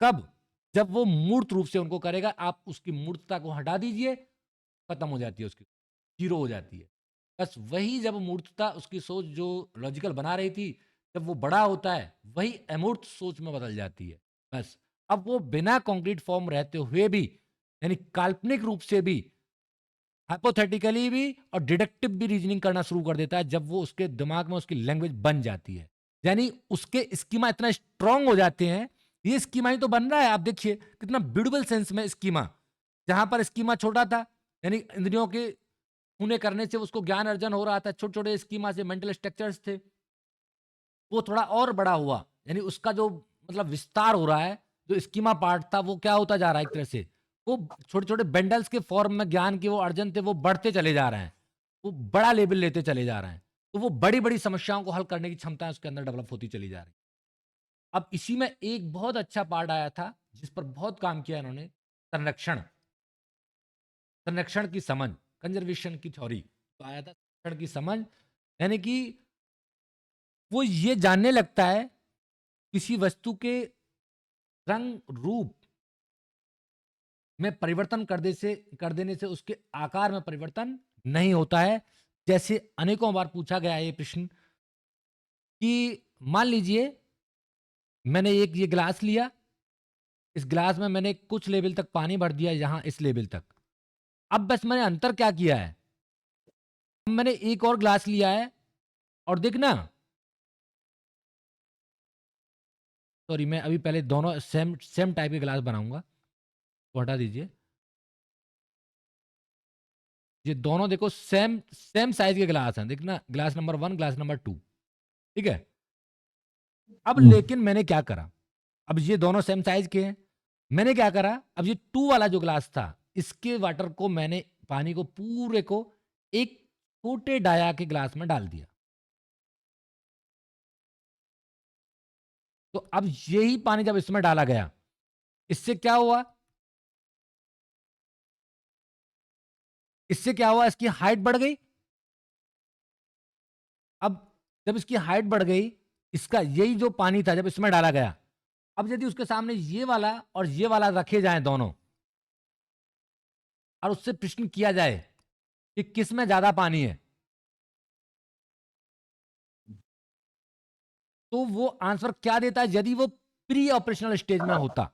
कब? जब वो मूर्त रूप से उनको करेगा। आप उसकी मूर्तता को हटा दीजिए, खत्म हो जाती है उसकी, जीरो हो जाती है। बस वही जब मूर्तता उसकी सोच जो लॉजिकल बना रही थी, जब वो बड़ा होता है, वही अमूर्त सोच में बदल जाती है। बस अब वो बिना कॉन्क्रीट फॉर्म रहते हुए भी, यानी काल्पनिक रूप से भी, हाइपोथेटिकली भी और डिडक्टिव भी रीजनिंग करना शुरू कर देता है, जब वो उसके दिमाग में उसकी लैंग्वेज बन जाती है। यानी उसके स्कीमा इतना स्ट्रांग हो जाते हैं। ये स्कीमा ही तो बन रहा है, आप देखिए कितना ब्यूटीफुल सेंस में स्कीमा। जहां पर स्कीमा छोटा था, यानी इंद्रियों के छूने करने से उसको ज्ञान अर्जन हो रहा था, छोटे छोटे स्कीमा से मेंटल स्ट्रक्चर्स थे, वो थोड़ा और बड़ा हुआ। यानी उसका जो मतलब विस्तार हो रहा है, जो स्कीमा पार्ट था वो क्या होता जा रहा है, एक तरह से वो छोटे छोटे बेंडल्स के फॉर्म में ज्ञान के वो अर्जन थे, वो बढ़ते चले जा रहे हैं, वो बड़ा लेवल लेते चले जा रहे हैं। तो वो बड़ी बड़ी समस्याओं को हल करने की क्षमता उसके अंदर डेवलप होती चली जा रही है। अब इसी में एक बहुत अच्छा पार्ट आया था जिस पर बहुत काम किया इन्होंने, संरक्षण, संरक्षण की समझ, कंजर्वेशन की थ्योरी तो आया था, संरक्षण की समझ। यानी कि वो ये जानने लगता है किसी वस्तु के रंग रूप में परिवर्तन कर देने से उसके आकार में परिवर्तन नहीं होता है। जैसे अनेकों बार पूछा गया है ये प्रश्न कि मान लीजिए मैंने एक ये ग्लास लिया, इस ग्लास में मैंने कुछ लेवल तक पानी भर दिया, यहां इस लेवल तक। अब बस मैंने अंतर क्या किया है, अब मैंने एक और ग्लास लिया है और देखना, सॉरी मैं अभी पहले दोनों सेम सेम टाइप के ग्लास बनाऊंगा, वो हटा दीजिए। ये दोनों देखो सेम सेम साइज के ग्लास हैं, देखना ग्लास नंबर 1, ग्लास नंबर 2, ठीक है। अब लेकिन मैंने क्या करा, अब ये दोनों सेम साइज के हैं, मैंने क्या करा, अब ये 2 वाला जो ग्लास था, इसके वाटर को मैंने, पानी को पूरे को एक छोटे डाया के ग्लास में डाल दिया। तो अब यही पानी जब इसमें डाला गया, इससे क्या हुआ? इससे क्या हुआ? इसकी हाइट बढ़ गई। अब जब इसकी हाइट बढ़ गई, इसका यही जो पानी था जब इसमें डाला गया, अब यदि उसके सामने ये वाला और ये वाला रखे जाएं दोनों, और उससे प्रश्न किया जाए कि किस में ज्यादा पानी है, तो वो आंसर क्या देता है यदि वो प्री ऑपरेशनल स्टेज में होता?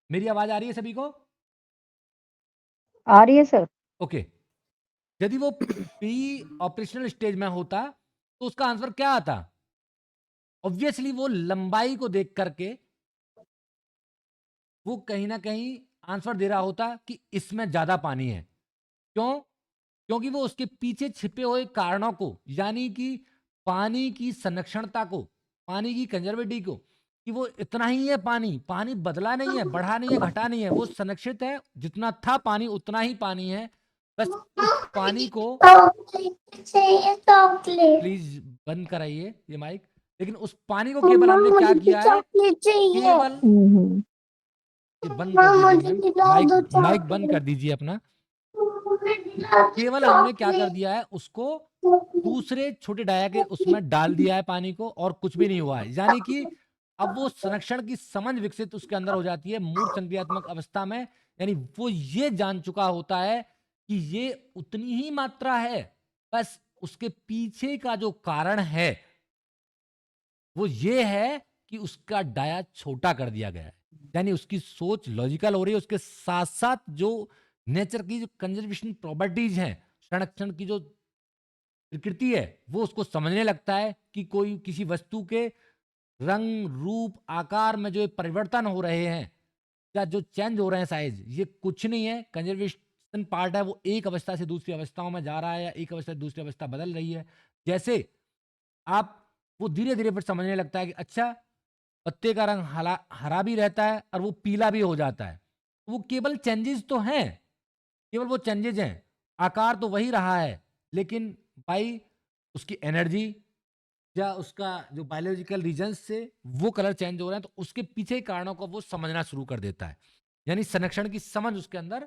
मेरी आवाज आ रही है सभी को? आ रही है सर। ओके। यदि वो प्री ऑपरेशनल स्टेज में होता तो उसका आंसर क्या आता? ऑब्वियसली वो लंबाई को देख करके वो कहीं ना कहीं आंसर दे रहा होता कि इसमें ज्यादा पानी है। क्यों? क्योंकि वो उसके पीछे छिपे हुए कारणों को, यानी कि पानी की संरक्षणता को, पानी की कंजर्वेटिव को, कि वो इतना ही है पानी, पानी बदला नहीं है, बढ़ा नहीं है, घटा नहीं है, वो संरक्षित है, जितना था पानी उतना ही पानी है। बस उस पानी को प्लीज बंद कराइए ये माइक। लेकिन उस पानी को केवल हमने क्या किया है, केवल ये बंद कर दीजिए मैम, माइक माइक बंद कर दीजिए अपना। केवल हमने क्या कर दिया है, उसको दूसरे छोटे डाया के उसमें डाल दिया है पानी को, और कुछ भी नहीं हुआ है। यानी कि अब वो संरक्षण की समझ विकसित उसके अंदर हो जाती है मूर्त संक्रियात्मक अवस्था में। यानी वो ये जान चुका होता है कि ये उतनी ही मात्रा है, बस उसके पीछे का जो कारण है वो ये है कि उसका डाया छोटा कर दिया गया है। यानी उसकी सोच लॉजिकल हो रही है, उसके साथ साथ जो नेचर की जो कंजर्वेशन प्रॉपर्टीज हैं, संरक्षण की जो प्रकृति है, वो उसको समझने लगता है कि कोई किसी वस्तु के रंग रूप आकार में जो परिवर्तन हो रहे हैं या जो चेंज हो रहे हैं साइज, ये कुछ नहीं है, कंजर्वेशन पार्ट है। वो एक अवस्था से दूसरी अवस्थाओं में जा रहा है या एक अवस्था से दूसरी अवस्था बदल रही है। जैसे आप वो धीरे धीरे फिर समझने लगता है कि अच्छा, पत्ते का रंग हरा भी रहता है और वो पीला भी हो जाता है। वो केवल चेंजेस तो हैं, केवल वो चेंजेस हैं, आकार तो वही रहा है, लेकिन भाई उसकी एनर्जी या उसका जो बायोलॉजिकल रीजन से वो कलर चेंज हो रहे हैं, तो उसके पीछे के कारणों को वो समझना शुरू कर देता है। यानी संरक्षण की समझ उसके अंदर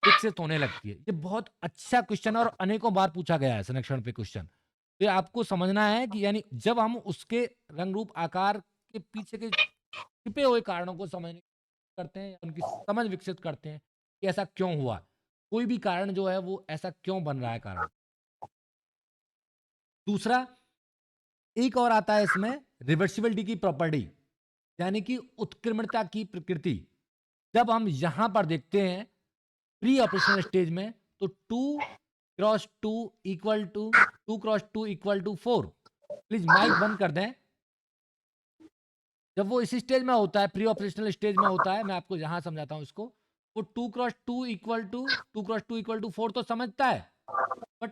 विकसित होने लगती है। ये बहुत अच्छा क्वेश्चन और अनेकों बार पूछा गया है संरक्षण पे क्वेश्चन। तो ये आपको समझना है कि यानी जब हम उसके रंग रूप आकार के पीछे के छिपे हुए कारणों को समझने करते हैं, उनकी समझ विकसित करते हैं कि ऐसा क्यों हुआ, कोई भी कारण जो है वो ऐसा क्यों बन रहा है कारण। दूसरा एक और आता है इसमें, रिवर्सिबिलिटी की प्रॉपर्टी, यानी कि उत्क्रमणता की प्रकृति। जब हम यहां पर देखते हैं प्री ऑपरेशनल स्टेज में, तो 2 × 2 = 4। प्लीज माइक बंद कर दें। जब वो इस स्टेज में होता है, प्री ऑपरेशनल स्टेज में होता है, मैं आपको यहां समझाता हूं इसको। वो 2 × 2 = 4 तो समझता है, बट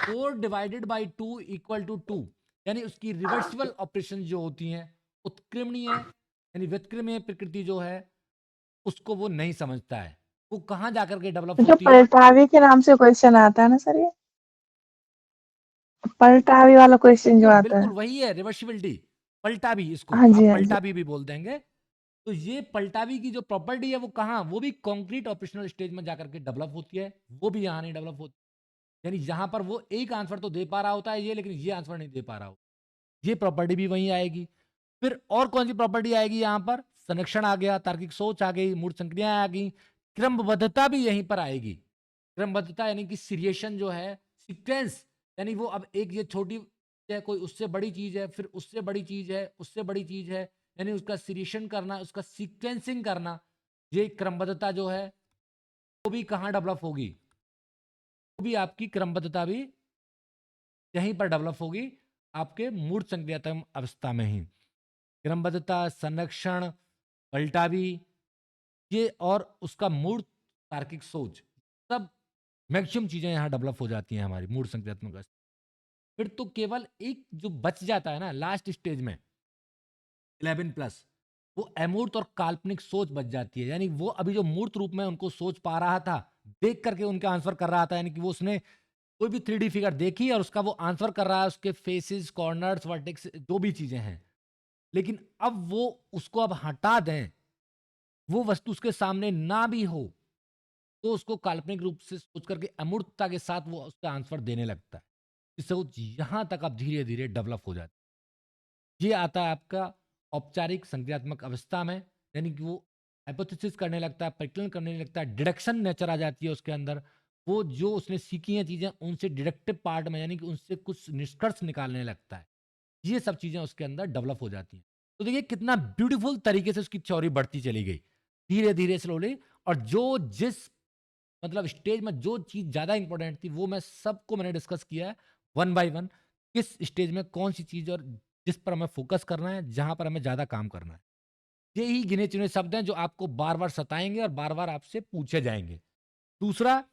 4/2 = 2, यानी उसकी रिवर्सिबल ऑपरेशन जो होती हैं, उत्क्रमणीय यानी व्युत्क्रमणीय प्रकृति जो है, उसको वो नहीं समझता है। वो कहां जाकर के डेवलप जो होती है? पलटावी के नाम से क्वेश्चन आता है ना सर, ये पलटावी वाला क्वेश्चन जो बिल्कुल आता बिल्कुल है। वही है रिवर्सिबिलिटी, पलटावी, इसको हाँ जी, आप हाँ जी। पलटावी भी बोल देंगे। तो ये पलटावी की जो प्रॉपर्टी है वो कहाँ, वो भी कॉन्क्रीट ऑपरेशनल स्टेज में जाकर के डेवलप होती है, वो भी यहाँ नहीं डेवलप होती। यानी यहाँ पर वो एक आंसर तो दे पा रहा होता है ये, लेकिन ये आंसर नहीं दे पा रहा हो, ये प्रॉपर्टी भी वहीं आएगी। फिर और कौन सी प्रॉपर्टी आएगी यहाँ पर? संरक्षण आ गया, तार्किक सोच आ गई, मूर्त संक्रियाएं आ गई, क्रमबद्धता भी यहीं पर आएगी। क्रमबद्धता यानी कि सीरिएशन जो है, सीक्वेंस, यानी वो अब एक ये छोटी है, कोई उससे बड़ी चीज है, फिर उससे बड़ी चीज है, उससे बड़ी चीज है, यानी उसका सीरिएशन करना, उसका सीक्वेंसिंग करना, ये क्रमबद्धता जो है वो भी कहाँ डेवलप होगी? वो भी आपकी क्रमबद्धता भी यहीं पर डेवलप होगी, आपके मूर्त संक्रियात्मक अवस्था में ही। क्रमबद्धता, संरक्षण, पलटावी, ये और उसका मूर्त तार्किक सोच, सब मैक्सिमम चीजें यहाँ डेवलप हो जाती हैं हमारी मूर्त संक्रियात्मक अवस्था। फिर तो केवल एक जो बच जाता है ना लास्ट स्टेज में 11+, वो अमूर्त और काल्पनिक सोच बच जाती है। यानी वो अभी जो मूर्त रूप में उनको सोच पा रहा था, देख करके उनका आंसर कर रहा था, यानी कि वो उसने कोई भी 3D फिगर देखी और उसका वो आंसर कर रहा है, उसके फेसेस, कॉर्नर्स, वर्टेक्स, जो भी चीजें हैं। लेकिन अब वो उसको अब हटा दें, वो वस्तु उसके सामने ना भी हो, तो उसको काल्पनिक रूप से सोच करके अमूर्तता के साथ वो उसका आंसर देने लगता है। इससे वो यहाँ तक अब धीरे धीरे डेवलप हो जाता है। ये आता है आपका औपचारिक संज्ञात्मक अवस्था में, यानी कि वो हाइपोथेसिस करने लगता है, परिकलन करने लगता है, डिडक्शन नेचर आ जाती है उसके अंदर। वो जो उसने सीखी हैं चीजें, उनसे डिडक्टिव पार्ट में, यानी कि उनसे कुछ निष्कर्ष निकालने लगता है। ये सब चीजें उसके अंदर डेवलप हो जाती हैं। तो देखिए कितना ब्यूटीफुल तरीके से उसकी थ्योरी बढ़ती चली गई, धीरे धीरे स्लोली। और जो जिस मतलब स्टेज में जो चीज ज्यादा इंपॉर्टेंट थी, वो मैं सबको मैंने डिस्कस किया है वन बाय वन, किस स्टेज में कौन सी चीज और जिस पर हमें फोकस करना है, जहां पर हमें ज्यादा काम करना है। यही गिने चुने शब्द हैं जो आपको बार बार सताएंगे और बार बार आपसे पूछे जाएंगे। दूसरा,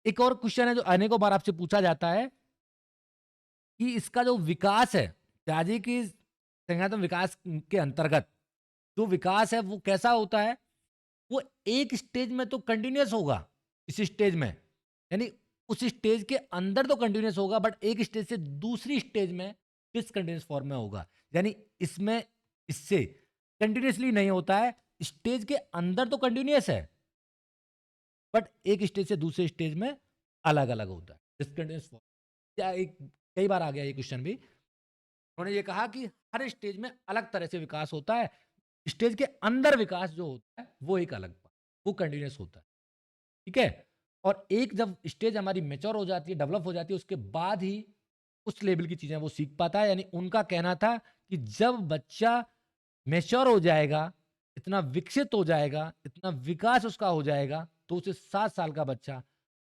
एक और क्वेश्चन है जो अनेकों बार आपसे पूछा जाता है कि इसका जो विकास है, त्याजी की संज्ञानात्मक विकास के अंतर्गत जो विकास है वो कैसा होता है। वो एक स्टेज में तो कंटिन्यूअस होगा, इस स्टेज में, यानी उस स्टेज के अंदर तो कंटिन्यूअस होगा, बट एक स्टेज से दूसरी स्टेज में डिसकंटिन्यूअस फॉर्म में होगा। यानी इसमें इससे कंटिन्यूअसली नहीं होता है, स्टेज के अंदर तो कंटिन्यूअस है, बट एक स्टेज से दूसरे स्टेज में अलग अलग होता है, डिसकंटिन्यूअस फॉर्म। क्या एक कई बार आ गया ये क्वेश्चन भी, उन्होंने ये कहा कि हर स्टेज में अलग तरह से विकास होता है, स्टेज के अंदर विकास जो होता है वो एक अलग, वो कंटिन्यूअस होता है। ठीक है। और एक जब स्टेज हमारी मैच्योर हो जाती है, डेवलप हो जाती है, उसके बाद ही उस लेवल की चीजें वो सीख पाता है। यानी उनका कहना था कि जब बच्चा मैच्योर हो जाएगा, इतना विकसित हो जाएगा, इतना विकास उसका हो जाएगा, तो उसे 7 साल का बच्चा,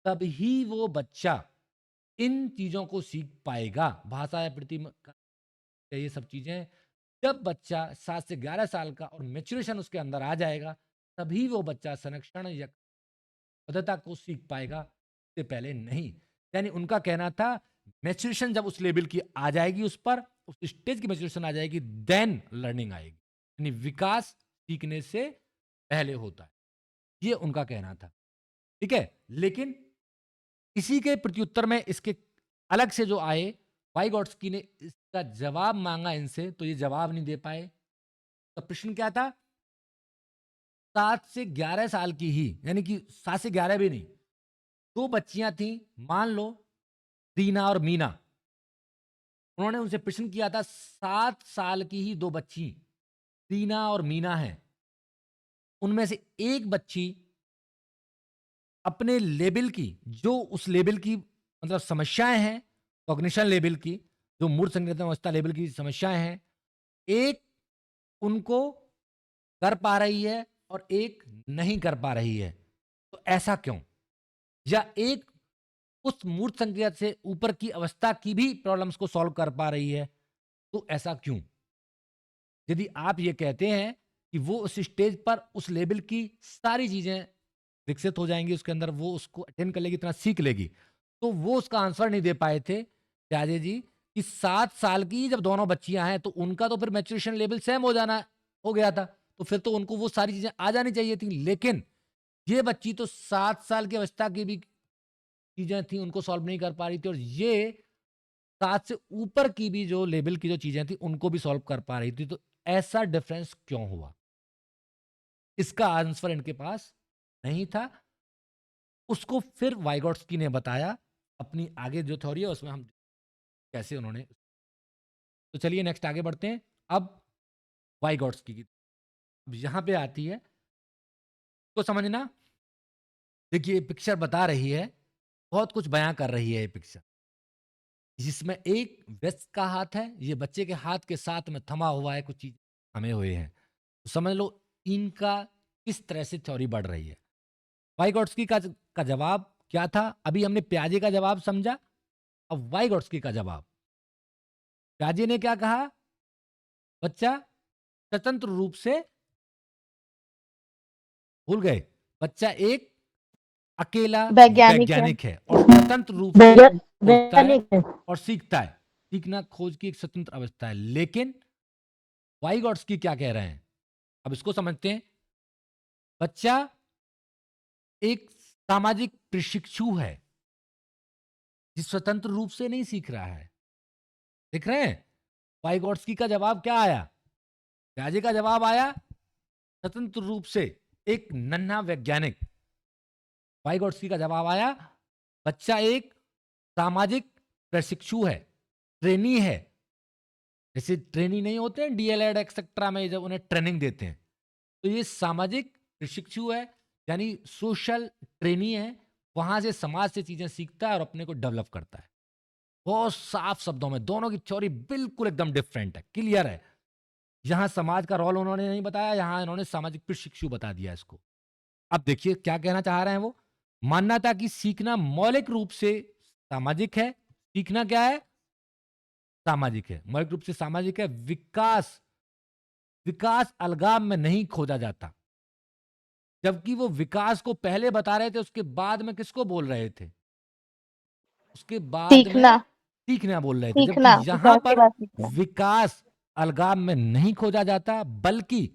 तब ही वो बच्चा इन चीजों को सीख पाएगा, भाषा या प्रतिमा, ये सब चीजें। जब बच्चा 7 से 11 साल का और मेच्योरेशन उसके अंदर आ जाएगा, तभी वो बच्चा संरक्षण या पद्धति को सीख पाएगा, इससे पहले नहीं। यानी उनका कहना था मेच्योरेशन जब उस लेवल की आ जाएगी, उस पर उस स्टेज की मेच्योरेशन आ जाएगी, देन लर्निंग आएगी। यानी विकास सीखने से पहले होता है, ये उनका कहना था। ठीक है। लेकिन इसी के प्रत्युत्तर में इसके अलग से जो आए, वाइगोट्स्की ने इसका जवाब मांगा इनसे, तो ये जवाब नहीं दे पाए। तो प्रश्न क्या था, 7 से 11 साल की ही, यानी कि 7 से 11 भी नहीं, 2 बच्चियां थी, मान लो रीना और मीना। उन्होंने उनसे प्रश्न किया था, 7 साल की ही 2 बच्ची रीना और मीना हैं, उनमें से एक बच्ची अपने लेवल की, जो उस लेवल की मतलब समस्याएं हैं, कॉग्निशन लेवल की, जो मूर्त संज्ञानात्मक अवस्था लेवल की समस्याएं हैं, एक उनको कर पा रही है और एक नहीं कर पा रही है। तो ऐसा क्यों? या एक उस मूर्त संज्ञा से ऊपर की अवस्था की भी प्रॉब्लम्स को सॉल्व कर पा रही है, तो ऐसा क्यों? यदि आप ये कहते हैं कि वो उस स्टेज पर उस लेवल की सारी चीजें विकसित हो जाएंगी, उसके अंदर वो उसको अटेंड कर लेगी, इतना सीख लेगी, तो वो उसका आंसर नहीं दे पाए थे त्याजे जी कि 7 साल की जब दोनों बच्चियां हैं तो उनका तो फिर मैच्योरेशन लेवल सेम हो गया था, तो फिर तो उनको वो सारी चीजें आ जानी चाहिए थी। लेकिन ये बच्ची तो 7 साल की अवस्था की भी चीजें थी, उनको सॉल्व नहीं कर पा रही थी, और ये 7 से ऊपर की भी जो लेवल की जो चीजें थी उनको भी सॉल्व कर पा रही थी। तो ऐसा डिफरेंस क्यों हुआ? इसका आंसर इनके पास नहीं था। उसको फिर वाइगोट्स्की ने बताया, अपनी आगे जो थ्योरी है उसमें हम कैसे उन्होंने। तो चलिए नेक्स्ट आगे बढ़ते हैं। अब वाइगोट्स्की की, अब यहां पे आती है तो समझना। देखिए पिक्चर बता रही है, बहुत कुछ बयां कर रही है ये पिक्चर, जिसमें एक व्यक्ति का हाथ है, ये बच्चे के हाथ के साथ में थमा हुआ है, कुछ चीज थमे हुए हैं। तो समझ लो इनका किस तरह से थ्योरी बढ़ रही है। वाइगोट्स्की का जवाब क्या था? अभी हमने प्याजे का जवाब समझा, अब वाइगोट्स्की का जवाब। प्याजे ने क्या कहा? बच्चा स्वतंत्र रूप से, भूल गए, बच्चा एक अकेला वैज्ञानिक है और स्वतंत्र रूप से सोचता है और सीखता है। सीखना खोज की एक स्वतंत्र अवस्था है। लेकिन वाइगोट्स्की क्या कह रहे हैं, अब इसको समझते हैं। बच्चा एक सामाजिक प्रशिक्षु है, ये स्वतंत्र रूप से नहीं सीख रहा है। देख रहे हैं वाइगॉट्स्की का जवाब क्या आया? प्याजे का जवाब आया स्वतंत्र रूप से एक नन्हा वैज्ञानिक। वाइगॉट्स्की का जवाब आया बच्चा एक सामाजिक प्रशिक्षु है, ट्रेनी है। जैसे ट्रेनी नहीं होते हैं डीएलएड एक्सेट्रा में जब उन्हें ट्रेनिंग देते हैं, तो ये सामाजिक प्रशिक्षु है, यानी सोशल ट्रेनी है। वहां से समाज से चीजें सीखता है और अपने को डेवलप करता है। बहुत साफ शब्दों में दोनों की थ्योरी बिल्कुल एकदम डिफरेंट है, क्लियर है। यहां समाज का रोल उन्होंने नहीं बताया, यहां इन्होंने सामाजिक प्रशिक्षु बता दिया इसको। अब देखिए क्या कहना चाह रहे हैं वो। मानना था कि सीखना मौलिक रूप से सामाजिक है। सीखना क्या है? सामाजिक है, मौलिक रूप से सामाजिक है। विकास विकास अलगाव में नहीं खोजा जाता। जबकि वो विकास को पहले बता रहे थे, उसके बाद में किसको बोल रहे थे? उसके बाद में सीखना सीखना बोल रहे थे। जबकि सीखना यहां विकास के पर बाद सीखना। विकास अलगाव में नहीं खोजा जाता, बल्कि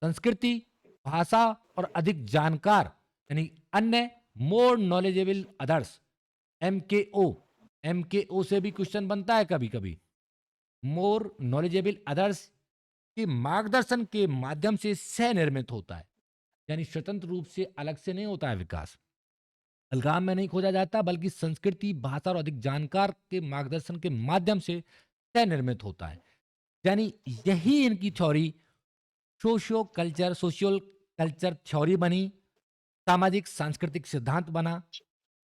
संस्कृति, भाषा और अधिक जानकार यानी अन्य मोर नॉलेजेबल अदर्स, एमकेओ। एमकेओ से भी क्वेश्चन बनता है कभी कभी। मोर नॉलेजेबल अदर्स के मार्गदर्शन के माध्यम से सह निर्मित होता है, यानी स्वतंत्र रूप से अलग से नहीं होता है विकास। अलगाव में नहीं खोजा जाता, बल्कि संस्कृति, भाषा और अधिक जानकार के मार्गदर्शन के माध्यम से सह निर्मित होता है। यानी यही इनकी थ्योरी सोशियल कल्चर थ्योरी बनी, सामाजिक सांस्कृतिक सिद्धांत बना।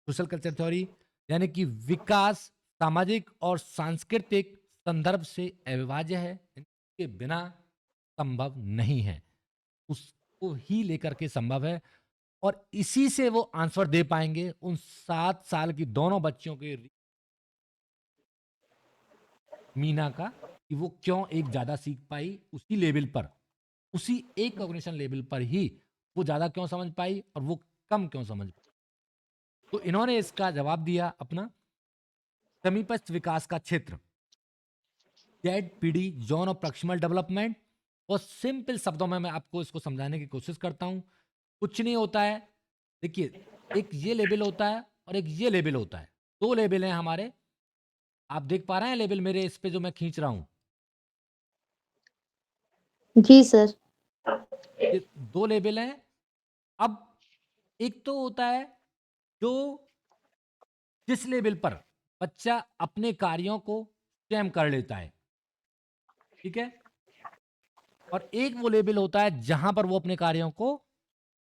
सोशल कल्चर थ्योरी यानी कि विकास सामाजिक और सांस्कृतिक संदर्भ से अविभाज्य है, इनके बिना संभव नहीं है। उसको ही लेकर के संभव है, और इसी से वो आंसर दे पाएंगे उन 7 साल की दोनों बच्चियों के मीना का, कि वो क्यों एक ज्यादा सीख पाई उसी लेवल पर, उसी एक कॉग्निशन लेवल पर ही वो ज्यादा क्यों समझ पाई और वो कम क्यों समझ पाई। तो इन्होंने इसका जवाब दिया अपना समीपस्थ विकास का क्षेत्र, Z-PD zone of proximal development. और सिंपल शब्दों में मैं आपको इसको समझाने की कोशिश करता हूं। कुछ नहीं होता है, देखिए एक ये लेवल होता है और एक ये लेवल होता है। 2 लेवल हैं हमारे। आप देख पा रहे हैं लेवल मेरे इस पे जो मैं खींच रहा हूं? जी सर। ये 2 लेवल हैं। अब एक तो होता है जो जिस लेवल पर बच्चा अपने कार्यों को स्वयं कर लेता है, ठीक है। और एक वो लेवल होता है जहां पर वो अपने कार्यों को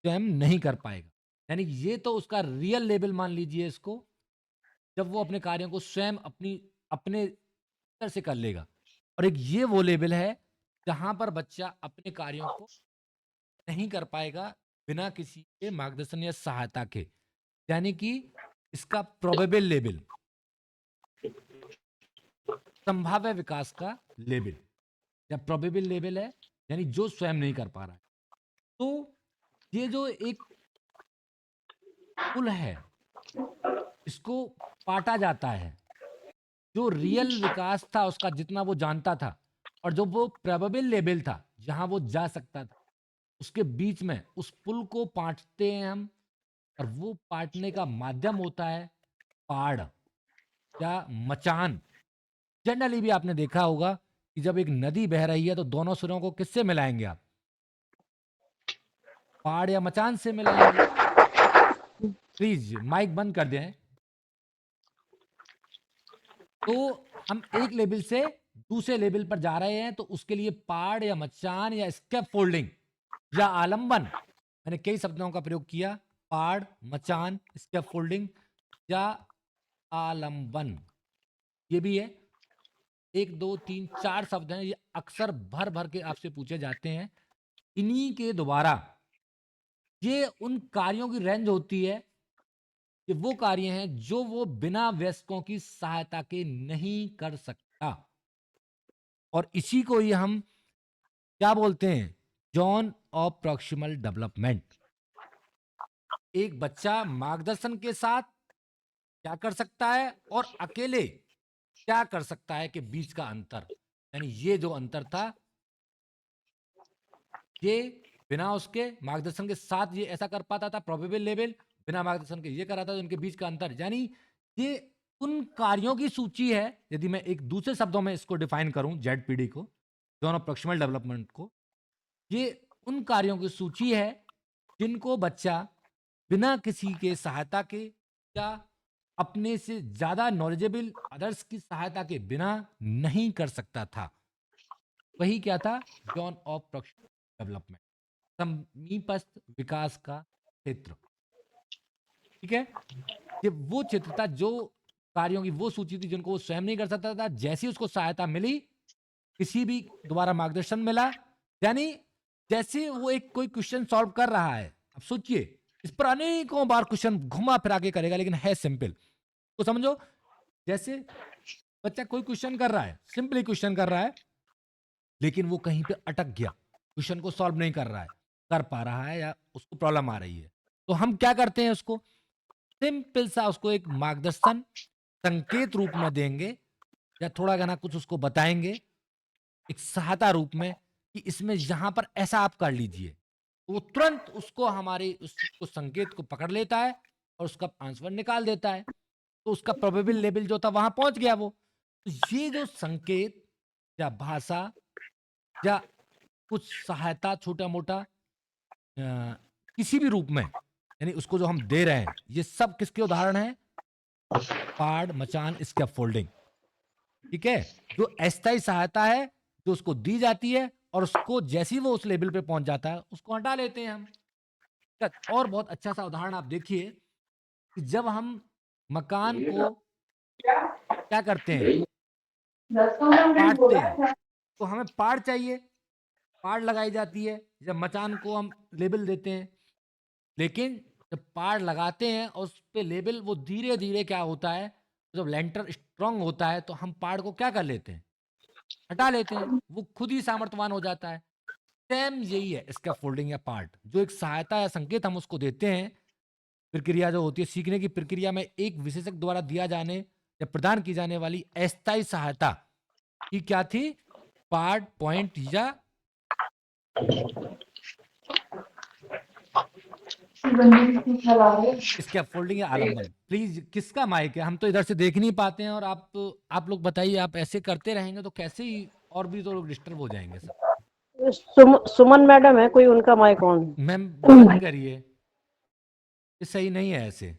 स्वयं नहीं कर पाएगा, यानी ये तो उसका रियल लेवल मान लीजिए इसको, जब वो अपने कार्यों को स्वयं अपने तरह से कर लेगा। और एक ये वो लेवल है जहां पर बच्चा अपने कार्यों को नहीं कर पाएगा बिना किसी के मार्गदर्शन या सहायता के, यानी कि इसका प्रोबेबल लेवल, संभाव्य विकास का लेवल या प्रोबेबल लेवल है, यानी जो स्वयं नहीं कर पा रहा है। तो ये जो एक पुल है, इसको पाटा जाता है। जो रियल विकास था उसका जितना वो जानता था, और जो वो प्रोबेबल लेवल था जहां वो जा सकता था, उसके बीच में उस पुल को पाटते हैं हम। और वो पाटने का माध्यम होता है पाड़ या मचान। जनरली भी आपने देखा होगा कि जब एक नदी बह रही है तो दोनों सिरों को किससे मिलाएंगे आप? पहाड़ या मचान से मिलाएंगे। प्लीज माइक बंद कर दें। तो हम एक लेवल से दूसरे लेवल पर जा रहे हैं, तो उसके लिए पहाड़ या मचान या स्केप फोल्डिंग या आलंबन, मैंने कई शब्दों का प्रयोग किया, पहाड़, मचान, स्केप फोल्डिंग या आलंबन, ये भी है। 1 2 3 4 शब्द हैं, ये अक्सर भर भर के आपसे पूछे जाते हैं। इन्हीं के द्वारा ये उन कार्यों की रेंज होती है कि वो कार्य हैं जो वो बिना वयस्कों की सहायता के नहीं कर सकता। और इसी को ही हम क्या बोलते हैं? Zone of proximal development. एक बच्चा मार्गदर्शन के साथ क्या कर सकता है और अकेले क्या कर सकता है के बीच का अंतर, यानी ये जो अंतर था, ये बिना उसके मार्गदर्शन के साथ ये ऐसा कर पाता था प्रोबेबल लेवल, बिना मार्गदर्शन के ये कराता था, इनके बीच का अंतर, यानी ये उन कार्यों की सूची है, यदि मैं एक दूसरे शब्दों में इसको डिफाइन करूं, जेडपीडी को, जोन ऑफ प्रॉक्सिमल डेवलपमेंट को, ये उन कार्यों की सूची है जिनको बच्चा बिना किसी के सहायता के या अपने से ज्यादा नॉलेजेबल अदर्स की सहायता के बिना नहीं कर सकता था। वही क्या था? जोन ऑफ प्रॉक्सिमल डेवलपमेंट, समीपस्थ विकास का क्षेत्र। ठीक है, ये वो क्षेत्र था, जो कार्यों की वो सूची थी जिनको वो स्वयं नहीं कर सकता था। जैसी उसको सहायता मिली, किसी भी द्वारा मार्गदर्शन मिला, यानी जैसे वो एक कोई क्वेश्चन सॉल्व कर रहा है, अब सोचिए इस पर अनेकों बार क्वेश्चन घुमा फिरा के करेगा, लेकिन है सिंपल। तो समझो, जैसे बच्चा कोई क्वेश्चन कर रहा है, सिंपली क्वेश्चन कर रहा है, लेकिन वो कहीं पे अटक गया, क्वेश्चन को सॉल्व नहीं कर रहा है, कर पा रहा है, या उसको प्रॉब्लम आ रही है, तो हम क्या करते हैं? उसको सिंपल सा उसको एक मार्गदर्शन संकेत रूप में देंगे, या थोड़ा घना कुछ उसको बताएंगे एक सहायता रूप में, कि इसमें यहां पर ऐसा आप कर लीजिए। तो वो तुरंत उसको हमारे उसको संकेत को पकड़ लेता है और उसका आंसर निकाल देता है। तो उसका प्रोबेबल लेवल जो था वहां पहुंच गया वो। तो ये जो संकेत या भाषा या कुछ सहायता छोटा मोटा किसी भी रूप में, यानी उसको जो हम दे रहे हैं, ये सब किसके उदाहरण हैं? पाड़, मचान, स्कैफोल्डिंग। ठीक है, जो अस्थायी सहायता है जो उसको दी जाती है, और उसको जैसे ही वो उस लेवल पे पहुंच जाता है उसको हटा लेते हैं हम। और बहुत अच्छा सा उदाहरण आप देखिए कि जब हम मकान को क्या करते हैं? पाटते हैं, तो हमें पाड़ चाहिए, पाड़ लगाई जाती है जब मचान को हम लेबल देते हैं। लेकिन जब पाड़ लगाते हैं और उस पे लेबल, वो धीरे धीरे क्या होता है, जब लेंटर स्ट्रांग होता है तो हम पाड़ को क्या कर लेते हैं? हटा लेते हैं, वो खुद ही सामर्थ्यवान हो जाता है। सेम यही है इसका फोल्डिंग या पार्ट, जो एक सहायता या संकेत हम उसको देते हैं। प्रक्रिया जो होती है सीखने की प्रक्रिया में, एक विशेषज्ञ द्वारा दिया जाने या प्रदान की जाने वाली अस्थायी सहायता की क्या थी? पार्ट, पॉइंट या इसका फोल्डिंग या आलम्बन। प्लीज, किसका माइक है? हम तो इधर से देख नहीं पाते हैं, और आप लोग बताइए, आप ऐसे करते रहेंगे तो कैसे ही और भी तो लोग डिस्टर्ब हो जाएंगे सब। सुमन मैडम है कोई, उनका माइक ऑन है। मैम बंद करिए, ये सही नहीं है ऐसे,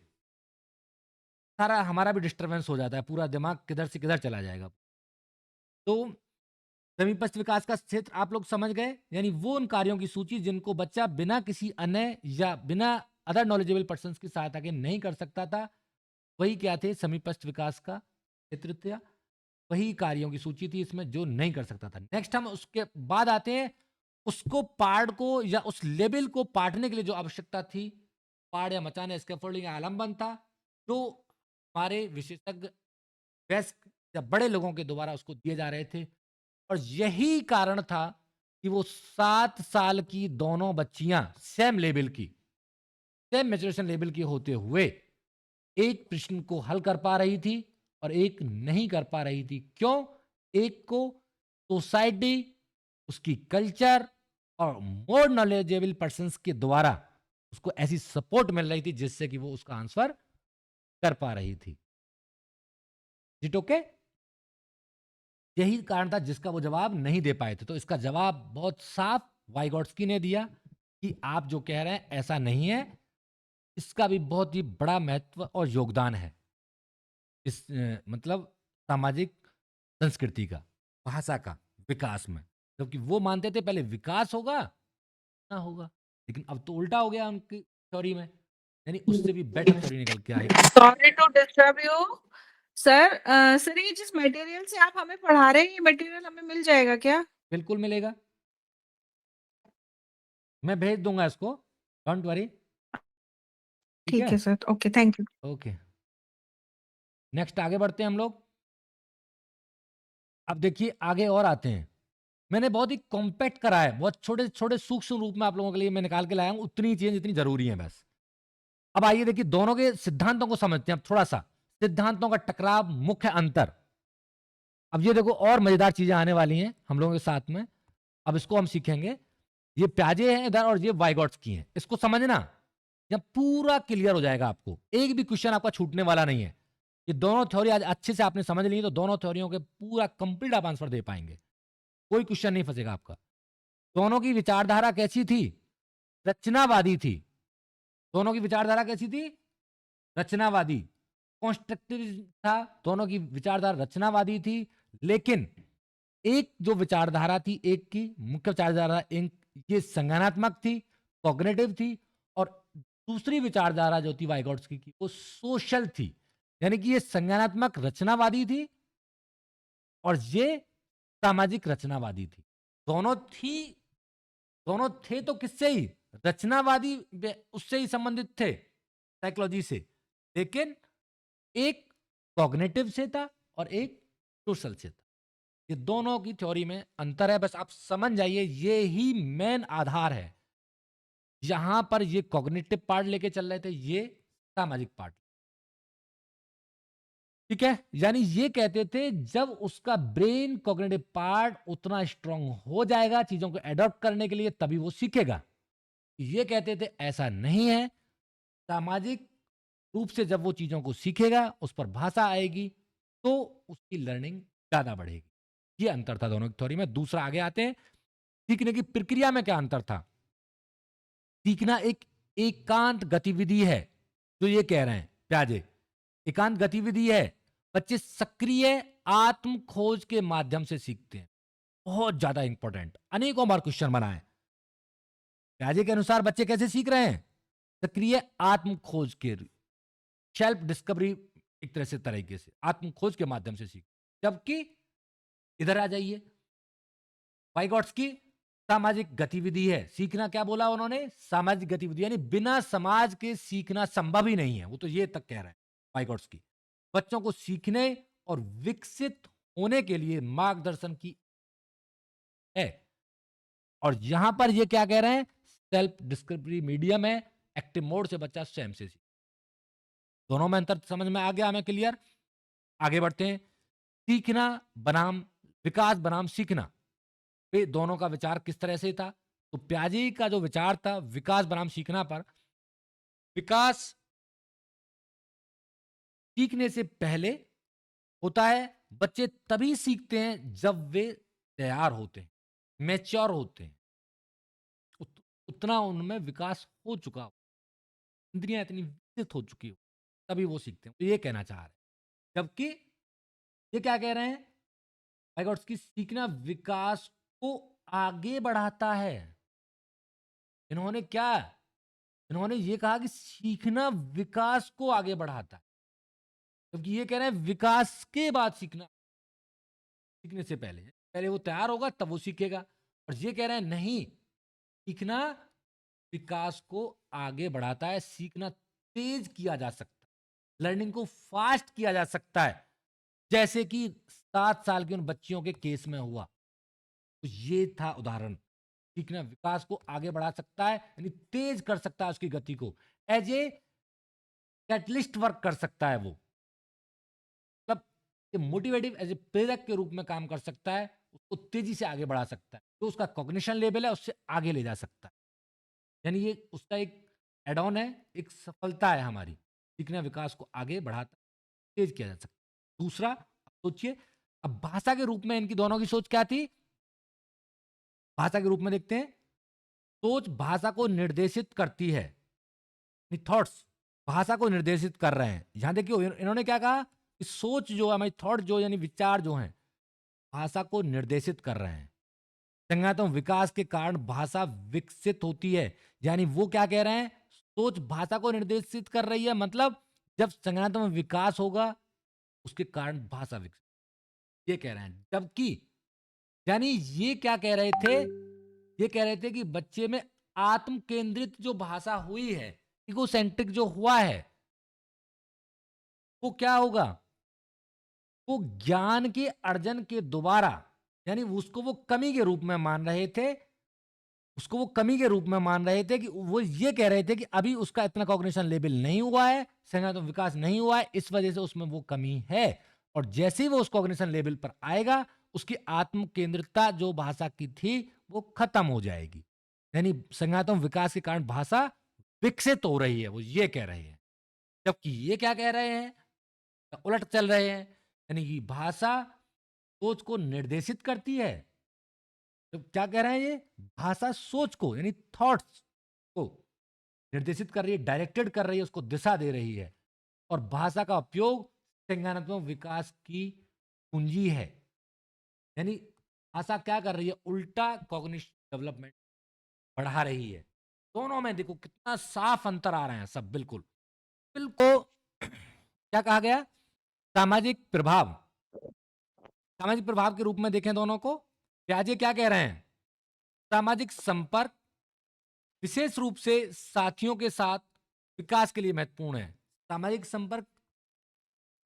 सारा हमारा भी डिस्टरबेंस हो जाता है, पूरा दिमाग किधर से किधर चला जाएगा। तो समीपस्थ विकास का क्षेत्र आप लोग समझ गए, यानी वो उन कार्यों की सूची जिनको बच्चा बिना किसी अन्य या बिना अदर नॉलेजेबल पर्सन की सहायता के नहीं कर सकता था। वही क्या थे? समीपस्थ विकास का क्षेत्र था। वही कार्यों की सूची थी इसमें जो नहीं कर सकता था। नेक्स्ट हम उसके बाद आते हैं, उसको पार्ट को या उस लेवल को पाटने के लिए जो आवश्यकता थी, पाड़ या मचान या स्कैफोल्डिंग या आलम्बन था, जो हमारे विशेषज्ञ वयस्क या बड़े लोगों के द्वारा उसको दिए जा रहे थे। और यही कारण था कि वो 7 साल की दोनों बच्चियां सेम लेवल की, सेम मैच्योरेशन लेवल की होते हुए एक प्रश्न को हल कर पा रही थी और एक नहीं कर पा रही थी। क्यों? एक को सोसाइटी, उसकी कल्चर और मोर नॉलेजेबल पर्संस के द्वारा उसको ऐसी सपोर्ट मिल रही थी जिससे कि वो उसका आंसर कर पा रही थी। It okay? यही कारण था जिसका वो जवाब नहीं दे पाए थे। तो इसका जवाब बहुत साफ वाइगोट्स्की ने दिया कि आप जो कह रहे हैं ऐसा नहीं है, इसका भी बहुत ही बड़ा महत्व और योगदान है इस मतलब सामाजिक संस्कृति का, भाषा का विकास में। क्योंकि वो मानते थे पहले विकास होगा ना होगा, लेकिन अब तो उल्टा हो गया उनकी थ्योरी में, यानी उससे भी बेटर थ्योरी निकल के आई। Sorry to disturb you sir. Sir, ये जिस मटेरियल से आप हमें पढ़ा रहे हैं, ये मटेरियल हमें मिल जाएगा क्या? बिल्कुल मिलेगा, मैं भेज दूंगा इसको, डोंट वरी। ठीक है sir, okay, thank you. Okay, next आगे बढ़ते हैं हम लोग। अब देखिए आगे और आते हैं। मैंने बहुत ही कॉम्पैक्ट करा है, बहुत छोटे छोटे सूक्ष्म रूप में आप लोगों के लिए मैं निकाल के लाया हूं, उतनी चीजें जितनी जरूरी है बस। अब आइए देखिए दोनों के सिद्धांतों को समझते हैं। अब थोड़ा सा सिद्धांतों का टकराव, मुख्य अंतर। अब ये देखो और मजेदार चीजें आने वाली हैं हम लोगों के साथ में, अब इसको हम सीखेंगे। ये प्याजे हैं इधर और ये वाइगोट्स्की हैं, इसको समझना, जब पूरा क्लियर हो जाएगा आपको, एक भी क्वेश्चन आपका छूटने वाला नहीं है। ये दोनों थ्योरी आज अच्छे से आपने समझ ली तो दोनों थ्योरियों के पूरा कंप्लीट आप आंसर दे पाएंगे, कोई क्वेश्चन नहीं फंसेगा आपका। दोनों की विचारधारा कैसी थी? रचनावादी थी। दोनों की विचारधारा कैसी थी? रचनावादी, कॉन्स्ट्रक्टिविज्म था। दोनों की विचारधारा रचनावादी थी, लेकिन एक जो विचारधारा थी, एक की मुख्य विचारधारा ये संज्ञानात्मक थी, कॉग्निटिव थी, और दूसरी विचारधारा जो थी वाइगॉट्स्की की वो सोशल थी। यानी कि ये संज्ञानात्मक रचनावादी थी और ये सामाजिक रचनावादी थी। दोनों थे तो किससे ही? रचनावादी उससे ही संबंधित थे, साइकोलॉजी से, लेकिन एक कॉग्निटिव से था और एक सोशल से था। ये दोनों की थ्योरी में अंतर है, बस आप समझ जाइए, ये ही मेन आधार है। यहां पर ये कॉग्निटिव पार्ट लेके चल रहे थे, ये सामाजिक पार्ट, ठीक है। यानी ये कहते थे जब उसका ब्रेन कॉग्निटिव पार्ट उतना स्ट्रांग हो जाएगा चीजों को एडॉप्ट करने के लिए, तभी वो सीखेगा। ये कहते थे ऐसा नहीं है, सामाजिक रूप से जब वो चीजों को सीखेगा, उस पर भाषा आएगी, तो उसकी लर्निंग ज्यादा बढ़ेगी। ये अंतर था दोनों की थ्योरी में। दूसरा, आगे आते हैं, सीखने की प्रक्रिया में क्या अंतर था। सीखना एक एकांत गतिविधि है, जो ये कह रहे हैं प्याजे, एकांत गतिविधि है। बच्चे सक्रिय आत्म खोज के माध्यम से सीखते हैं। बहुत ज्यादा इंपॉर्टेंट, अनेकों बार क्वेश्चन बना है। प्याजे के अनुसार बच्चे कैसे सीख रहे हैं? सक्रिय आत्म खोज के, सेल्फ डिस्कवरी, एक तरह से तरीके से आत्म खोज के माध्यम से सीख। जबकि इधर आ जाइए, वाइगॉट्स्की सामाजिक गतिविधि है। सीखना क्या बोला उन्होंने? सामाजिक गतिविधि, यानी बिना समाज के सीखना संभव ही नहीं है। वो तो ये तक कह रहे हैं वाइगॉट्स्की। बच्चों को सीखने और विकसित होने के लिए मार्गदर्शन की है। और यहां पर ये क्या कह रहे हैं? सेल्फ डिस्कवरी मीडियम है, एक्टिव मोड से बच्चा स्वयं से सीखे। दोनों में अंतर समझ में आ गया हमें? क्लियर? आगे बढ़ते हैं। सीखना बनाम विकास बनाम सीखना, पे दोनों का विचार किस तरह से था? तो प्याजे का जो विचार था विकास बनाम सीखना पर, विकास सीखने से पहले होता है। बच्चे तभी सीखते हैं जब वे तैयार होते हैं, मैच्योर होते हैं, उतना उनमें विकास हो चुका हो, इंद्रियां इतनी विकसित हो चुकी हो, तभी वो सीखते हैं। तो ये कहना चाह रहे हैं। जबकि ये क्या कह रहे हैं वाइगॉट्स्की? सीखना विकास को आगे बढ़ाता है। इन्होंने ये कहा कि सीखना विकास को आगे बढ़ाता है, जबकि ये कह रहे हैं विकास के बाद सीखना, सीखने से पहले वो तैयार होगा तब वो सीखेगा। और ये कह रहे हैं नहीं, सीखना विकास को आगे बढ़ाता है। सीखना तेज किया जा सकता है, लर्निंग को फास्ट किया जा सकता है, जैसे कि 7 साल की उन बच्चियों के केस में हुआ। तो ये था उदाहरण। सीखना विकास को आगे बढ़ा सकता है, यानी तेज कर सकता है उसकी गति को, एज ए कैटलिस्ट वर्क कर सकता है। वो मतलब मोटिवेटिव, एज ए प्रेरक के रूप में काम कर सकता है, उसको तेजी से आगे बढ़ा सकता है। तो उसका कॉग्निशन लेवल है, उससे आगे ले जा सकता है। यानी ये उसका एक एड ऑन है, एक सफलता है हमारी। सीखना विकास को आगे बढ़ाता, तेज किया जा सकता है। दूसरा, अब सोचिए, अब भाषा के रूप में इनकी दोनों की सोच क्या थी? भाषा के रूप में देखते हैं। सोच भाषा को निर्देशित करती है, थॉट्स भाषा को निर्देशित कर रहे हैं। यहां देखिए इन्होंने क्या कहा कि सोच जो हमारी थॉट जो यानी विचार जो हैं भाषा को निर्देशित कर रहे हैं। संज्ञानात्मक विकास के कारण भाषा विकसित होती है। यानी वो क्या कह रहे हैं? सोच भाषा को निर्देशित कर रही है, मतलब जब संज्ञानात्मक विकास होगा उसके कारण भाषा विकसित, ये कह रहे हैं। जबकि यानी ये क्या कह रहे थे? ये कह रहे थे कि बच्चे में आत्म केंद्रित जो भाषा हुई है, इगोसेंट्रिक जो हुआ है, वो क्या होगा? वो ज्ञान के अर्जन के दोबारा, यानी उसको वो कमी के रूप में मान रहे थे, उसको वो कमी के रूप में मान रहे थे कि वो ये कह रहे थे कि अभी उसका इतना कॉग्निशन लेवल नहीं हुआ है, संज्ञानात्मक विकास नहीं हुआ है, इस वजह से उसमें वो कमी है। और जैसे ही वो उस कॉग्निशन लेवल पर आएगा, उसकी आत्म केंद्रितता जो भाषा की थी वो खत्म हो जाएगी। यानी संज्ञानात्मक विकास के कारण भाषा विकसित हो रही है, वो ये कह रहे हैं। जबकि ये क्या कह रहे हैं? उलट चल रहे हैं। यानी कि भाषा सोच को निर्देशित करती है। तो क्या कह रहे हैं ये? भाषा सोच को यानी थॉट्स को निर्देशित कर रही है, डायरेक्टेड कर रही है, उसको दिशा दे रही है। और भाषा का उपयोग संज्ञानात्मक विकास की कुंजी है। यानी भाषा क्या कर रही है? उल्टा कॉग्निशन डेवलपमेंट बढ़ा रही है। दोनों में देखो कितना साफ अंतर आ रहे हैं सब। बिल्कुल बिल्कुल क्या कहा गया? सामाजिक प्रभाव। सामाजिक प्रभाव के रूप में देखें दोनों को। प्याजे क्या कह रहे हैं? सामाजिक संपर्क विशेष रूप से साथियों के साथ विकास के लिए महत्वपूर्ण है। सामाजिक संपर्क,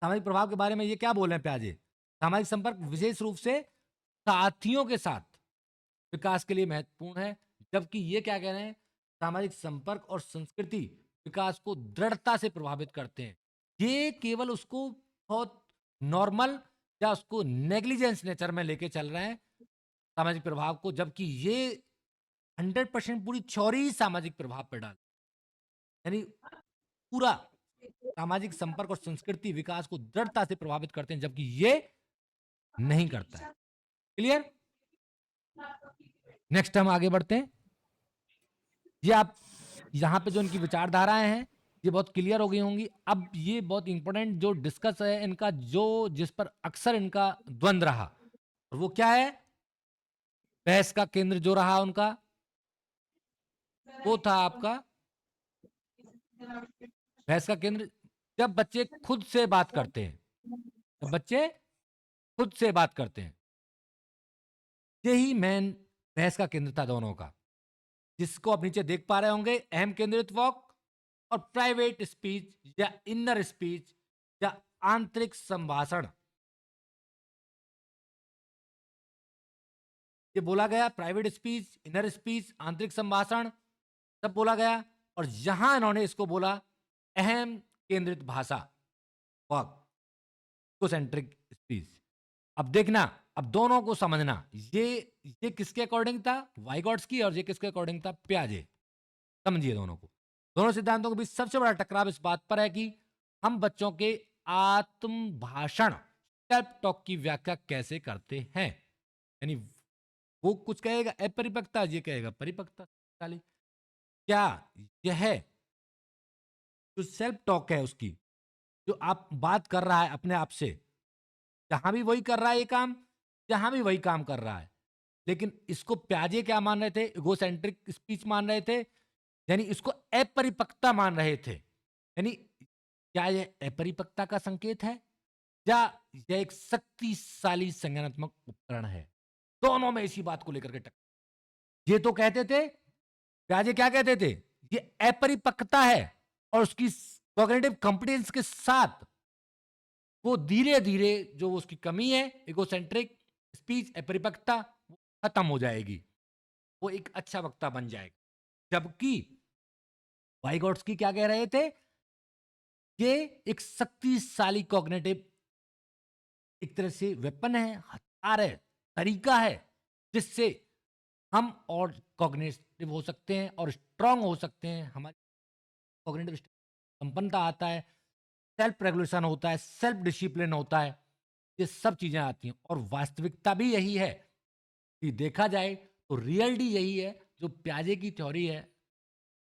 सामाजिक प्रभाव के बारे में ये क्या बोल रहे हैं प्याजे? सामाजिक संपर्क विशेष रूप से साथियों के साथ विकास के लिए महत्वपूर्ण है। जबकि ये क्या कह रहे हैं? सामाजिक संपर्क और संस्कृति विकास को दृढ़ता से प्रभावित करते हैं। ये केवल उसको बहुत नॉर्मल या उसको नेग्लिजेंस नेचर में लेके चल रहे हैं सामाजिक प्रभाव को, जबकि ये 100% पूरी थ्योरी ही सामाजिक प्रभाव पर डाल, यानी पूरा सामाजिक संपर्क और संस्कृति विकास को दृढ़ता से प्रभावित करते हैं, जबकि ये नहीं करता है। क्लियर? नेक्स्ट हम आगे बढ़ते हैं। ये आप यहाँ पे जो इनकी विचारधाराएं हैं ये बहुत क्लियर हो गई होंगी। अब ये बहुत इंपॉर्टेंट जो डिस्कस है इनका, जो जिस पर अक्सर इनका द्वंद्व रहा, और वो क्या है? बहस का केंद्र जो रहा उनका वो था आपका, बहस का केंद्र जब बच्चे खुद से बात करते हैं, जब बच्चे खुद से बात करते हैं, यही मेन बहस का केंद्र था दोनों का, जिसको आप नीचे देख पा रहे होंगे। अहम केंद्रित वाक और प्राइवेट स्पीच या इनर स्पीच या आंतरिक संभाषण, ये बोला गया। प्राइवेट स्पीच, इनर स्पीच, आंतरिक संभाषण सब बोला गया। और यहां इन्होंने इसको बोला अहम केंद्रित भाषा, वाक, इकोसेंट्रिक स्पीच। अब देखना, अब दोनों को समझना, ये किसके अकॉर्डिंग था? वाइगॉट्स्की, और ये किसके अकॉर्डिंग था? प्याजे। समझिए दोनों को। दोनों सिद्धांतों के बीच सबसे बड़ा टकराव इस बात पर है कि हम बच्चों के आत्म भाषण, सेल्फ टॉक की व्याख्या कैसे करते हैं। यानी वो कुछ कहेगा अपरिपक्वता, ये कहेगा परिपक्वता। क्या यह जो सेल्फ टॉक है उसकी, जो आप बात कर रहा है अपने आप से, जहां भी वही कर रहा है ये काम, जहां भी वही काम कर रहा है, लेकिन इसको प्याजे क्या मान रहे थे? इगोसेंट्रिक स्पीच मान रहे थे, यानी इसको अपरिपक्वता मान रहे थे। यानी क्या यह अपरिपक्वता का संकेत है या यह एक शक्तिशाली संज्ञानात्मक उपकरण है? दोनों में इसी बात को लेकर के टक्कर। ये तो कहते थे, प्याजे क्या कहते थे? ये अपरिपक्वता है और उसकी कॉग्निटिव कॉम्पिटेंस के साथ वो धीरे धीरे जो उसकी कमी है, इगोसेंट्रिक स्पीच, अपरिपक्वता, वो खत्म हो जाएगी, वो एक अच्छा वक्ता बन जाएगा। जबकि वाइगॉट्स्की क्या कह रहे थे? ये एक शक्तिशाली कॉग्निटिव एक तरह से वेपन है, हथियार है, तरीका है, जिससे हम और कॉग्निटिव हो सकते हैं और स्ट्रांग हो सकते हैं। हमारी कॉग्निटिव संपन्नता आता है, सेल्फ रेगुलेशन होता है, सेल्फ डिसिप्लिन होता है, ये सब चीजें आती हैं। और वास्तविकता भी यही है कि देखा जाए तो रियलिटी यही है। जो प्याजे की थ्योरी है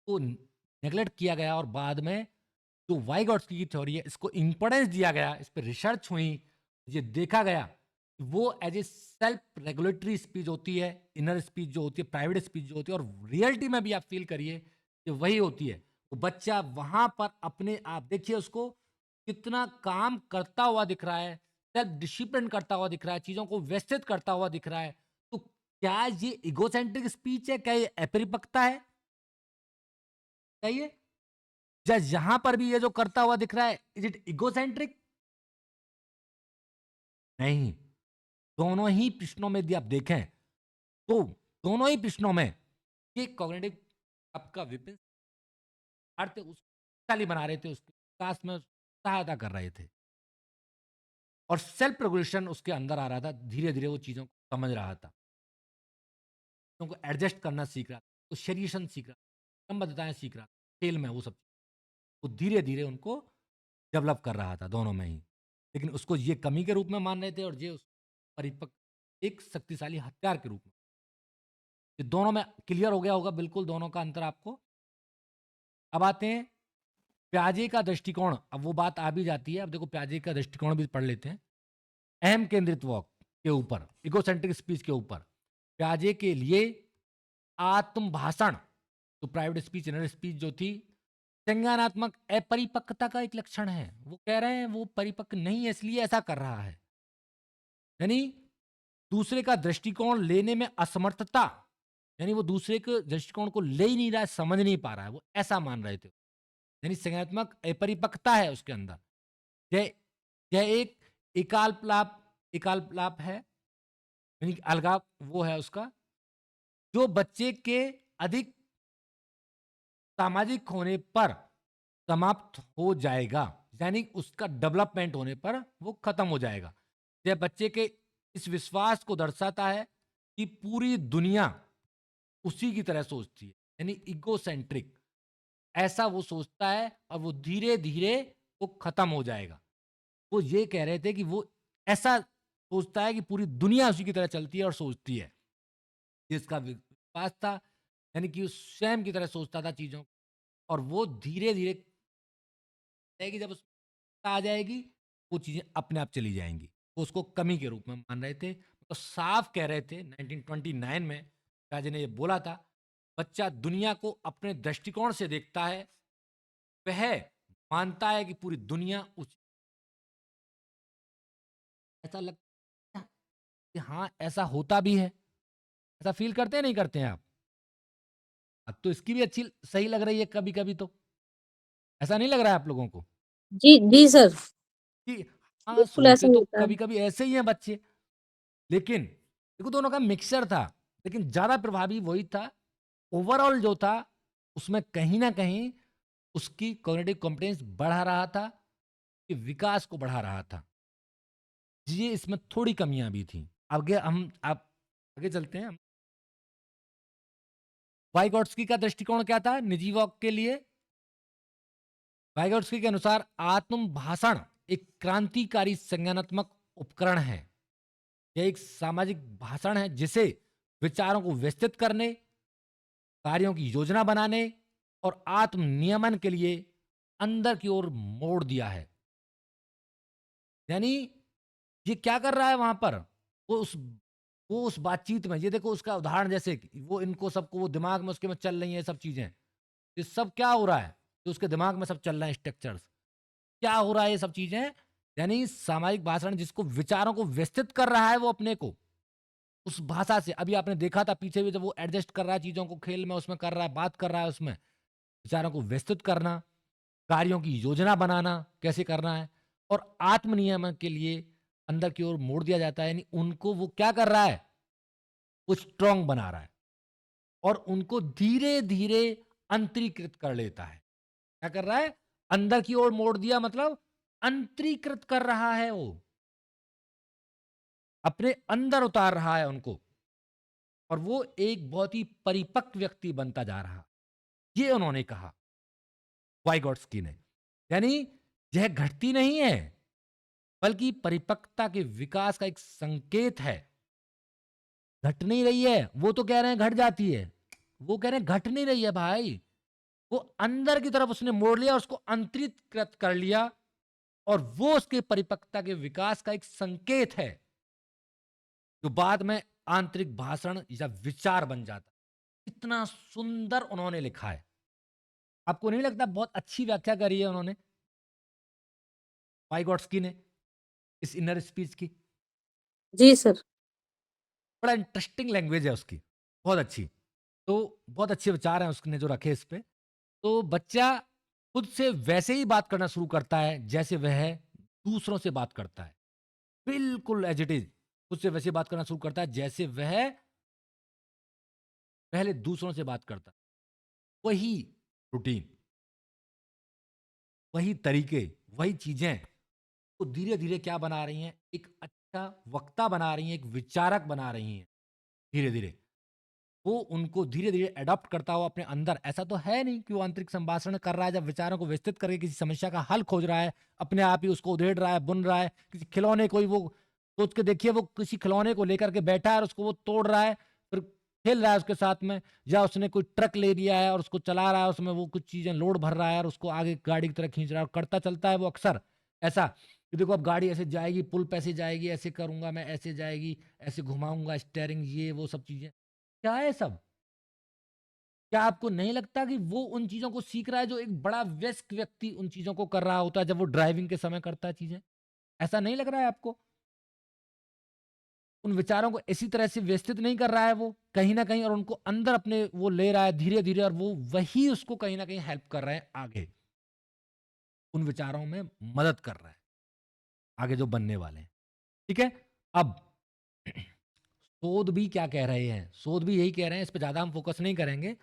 वो नेग्लेक्ट किया गया और बाद में जो वाइगॉट्स्की की थ्योरी है इसको इंपॉर्टेंस दिया गया, इस पर रिसर्च हुई, ये देखा गया कि वो as a self regulatory speech होती है, इनर स्पीच जो होती है, प्राइवेट स्पीच जो होती है, और रियलिटी में भी आप फील करिए कि वही होती है। तो बच्चा वहां पर अपने आप देखिए उसको कितना काम करता हुआ दिख रहा है, सेल्फ डिसिप्लिन करता हुआ दिख रहा है, चीजों को व्यवस्थित करता हुआ दिख रहा है। तो क्या ये इगोसेंट्रिक स्पीच है? क्या ये अपरिपक्वता है? चाहिए या यहां पर भी ये जो करता हुआ दिख रहा है, इज इट इगोसेंट्रिक? नहीं। दोनों ही प्रश्नों में यदि आप देखें तो दोनों ही प्रश्नों में ये कॉग्निटिव आपका विपिन अर्थ उसको बना रहे थे, उसके विकास में सहायता कर रहे थे, और सेल्फ रेगुलेशन उसके अंदर आ रहा था। धीरे धीरे वो चीजों को समझ रहा था, चीजों को एडजस्ट करना सीख रहा था, तो शरीरन सीख रहा था, संबद्धताएं सीख रहा था, खेल में वो सब वो धीरे धीरे उनको डेवलप कर रहा था दोनों में ही। लेकिन उसको ये कमी के रूप में मान रहे थे और ये उस परिपक्व एक शक्तिशाली हथियार के रूप में। ये दोनों में क्लियर हो गया होगा बिल्कुल दोनों का अंतर आपको। अब आते हैं प्याजे का दृष्टिकोण। अब वो बात आ भी जाती है। अब देखो प्याजे का दृष्टिकोण भी पढ़ लेते हैं। अहम केंद्रित्व के ऊपर, इगोसेंट्रिक स्पीच के ऊपर प्याजे के लिए आत्म भाषण, तो प्राइवेट स्पीच, इनर स्पीच जो थी, संज्ञानात्मक अपरिपक्वता का एक लक्षण है। वो कह रहे हैं वो परिपक्व नहीं है इसलिए ऐसा कर रहा है। यानी दूसरे का दृष्टिकोण लेने में असमर्थता, यानी वो दूसरे के दृष्टिकोण को ले ही नहीं रहा है, समझ नहीं पा रहा है, वो ऐसा मान रहे थे। यानी संज्ञानात्मक अपरिपक्वता है उसके अंदर। यह यह एक एकाल्पलाप है, यानी कि अलगाव वो है उसका, जो बच्चे के अधिक सामाजिक होने पर समाप्त हो जाएगा, यानी उसका डेवलपमेंट होने पर वो खत्म हो जाएगा। यह बच्चे के इस विश्वास को दर्शाता है कि पूरी दुनिया उसी की तरह सोचती है, यानी इगोसेंट्रिक, ऐसा वो सोचता है और वो धीरे धीरे वो खत्म हो जाएगा। वो ये कह रहे थे कि वो ऐसा सोचता है कि पूरी दुनिया उसी की तरह चलती है और सोचती है। जिसका विश्वास था, यानी कि उस स्वयं की तरह सोचता था चीजों, और वो धीरे धीरे कि जब उस आ जाएगी वो चीजें अपने आप चली जाएंगी। वो उसको कमी के रूप में मान रहे थे। तो साफ कह रहे थे 1929 में राजे ने ये बोला था, बच्चा दुनिया को अपने दृष्टिकोण से देखता है, वह मानता है कि पूरी दुनिया उस, ऐसा लगता है कि हाँ ऐसा होता भी है। ऐसा फील करते हैं नहीं करते हैं आप? अब तो इसकी भी अच्छी सही लग रही है कभी कभी, तो ऐसा नहीं लग रहा है आप लोगों को जी जी सर, कि हाँ बिल्कुल ऐसा सोचते ही तो होता है। कभी कभी ऐसे ही हैं बच्चे, लेकिन देखो दोनों का मिक्सचर था, लेकिन ज्यादा प्रभावी वही था। ओवरऑल जो था उसमें कहीं ना कहीं उसकी कॉग्निटिव कॉम्पिटेंस बढ़ा रहा था, कि विकास को बढ़ा रहा था। ये इसमें थोड़ी कमियां भी थी। आगे हम आप आगे चलते हैं। वाइगोट्स्की का दृष्टिकोण क्या था निजी वॉक के लिए? वाइगोट्स्की के अनुसार आत्म भाषण एक क्रांतिकारी संज्ञानात्मक उपकरण है। यह एक सामाजिक भाषण है जिसे विचारों को विस्तृत करने, कार्यों की योजना बनाने और आत्म नियमन के लिए अंदर की ओर मोड़ दिया है। यानी ये क्या कर रहा है वहां पर, वो उस बातचीत में, ये देखो उसका उदाहरण, जैसे कि वो इनको सबको वो दिमाग में उसके में चल रही है सब चीजें, ये सब क्या हो रहा है, जो उसके दिमाग में सब चल रहे हैं स्ट्रक्चर्स, क्या हो रहा है ये सब चीजें। यानी सामाजिक भाषण जिसको विचारों को विस्तृत कर रहा है वो अपने को उस भाषा से, अभी आपने देखा था पीछे भी जब वो एडजस्ट कर रहा है चीजों को, खेल में उसमें कर रहा है, बात कर रहा है, उसमें विचारों को विस्तृत करना, कार्यों की योजना बनाना कैसे करना है, और आत्मनियमन के लिए अंदर की ओर मोड़ दिया जाता है। यानी उनको वो क्या कर रहा है, वो स्ट्रांग बना रहा है और उनको धीरे धीरे अंतरीकृत कर लेता है। क्या कर रहा है, अंदर की ओर मोड़ दिया, मतलब अंतरीकृत कर रहा है, वो अपने अंदर उतार रहा है उनको, और वो एक बहुत ही परिपक्व व्यक्ति बनता जा रहा, ये उन्होंने कहा वाइगोट्स्की ने। यानी यह घटती नहीं है बल्कि परिपक्वता के विकास का एक संकेत है। घट नहीं रही है, वो तो कह रहे हैं घट जाती है, वो कह रहे हैं घट नहीं रही है भाई, वो अंदर की तरफ उसने मोड़ लिया, उसको अंतरित कर लिया, और वो उसके परिपक्वता के विकास का एक संकेत है, जो बाद में आंतरिक भाषण या विचार बन जाता। इतना सुंदर उन्होंने लिखा है, आपको नहीं लगता बहुत अच्छी व्याख्या करी है उन्होंने वाइगोट्स्की ने इस इनर स्पीच की? जी सर। बड़ा इंटरेस्टिंग लैंग्वेज है उसकी, बहुत अच्छी। तो बहुत अच्छे विचार हैं उसने जो रखे इस पे। तो बच्चा खुद से वैसे ही बात करना शुरू करता है जैसे वह दूसरों से बात करता है, बिल्कुल एज इट इज खुद से वैसे बात करना शुरू करता है जैसे वह पहले दूसरों से बात करता है। वही रूटीन, वही तरीके, वही चीजें तो धीरे धीरे क्या बना रही हैं, एक अच्छा वक्ता बना रही हैं, एक विचारक बना रही हैं धीरे धीरे। वो उनको धीरे-धीरे अडॉप्ट करता हुआ अपने अंदर, ऐसा तो है नहीं कि वो आंतरिक संभाषण कर रहा है, जब विचारों को विस्तृत करके किसी समस्या का हल खोज रहा है, अपने आप ही उसको उधेड़ रहा है, बुन रहा है, किसी खिलौने को ही वो सोच के देखिए, वो किसी खिलौने को लेकर के बैठा है और उसको वो तोड़ रहा है, फिर खेल रहा है उसके साथ में, या उसने कोई ट्रक ले लिया है और उसको चला रहा है, उसमें वो कुछ चीज़ें लोड भर रहा है और उसको आगे गाड़ी की तरह खींच रहा है और करता चलता है वो अक्सर ऐसा कि देखो अब गाड़ी ऐसे जाएगी, पुल पे ऐसे जाएगी, ऐसे करूँगा मैं, ऐसे जाएगी, ऐसे घुमाऊँगा स्टीयरिंग, ये वो सब चीज़ें। क्या है सब? क्या आपको नहीं लगता कि वो उन चीज़ों को सीख रहा है जो एक बड़ा वयस्क व्यक्ति उन चीज़ों को कर रहा होता है जब वो ड्राइविंग के समय करता है चीज़ें? ऐसा नहीं लग रहा है आपको? उन विचारों को इसी तरह से व्यवस्थित नहीं कर रहा है वो, कहीं न कहीं, और उनको अंदर अपने वो ले रहा है धीरे-धीरे, और वो वही उसको कहीं न कहीं हेल्प कर रहे हैं आगे। उन विचारों में मदद कर रहा है, आगे जो बनने वाले हैं। ठीक है? अब शोध भी क्या कह रहे हैं? शोध भी यही कह रहे हैं, इस पे ज़्यादा हम फ़ोकस नहीं करेंगे।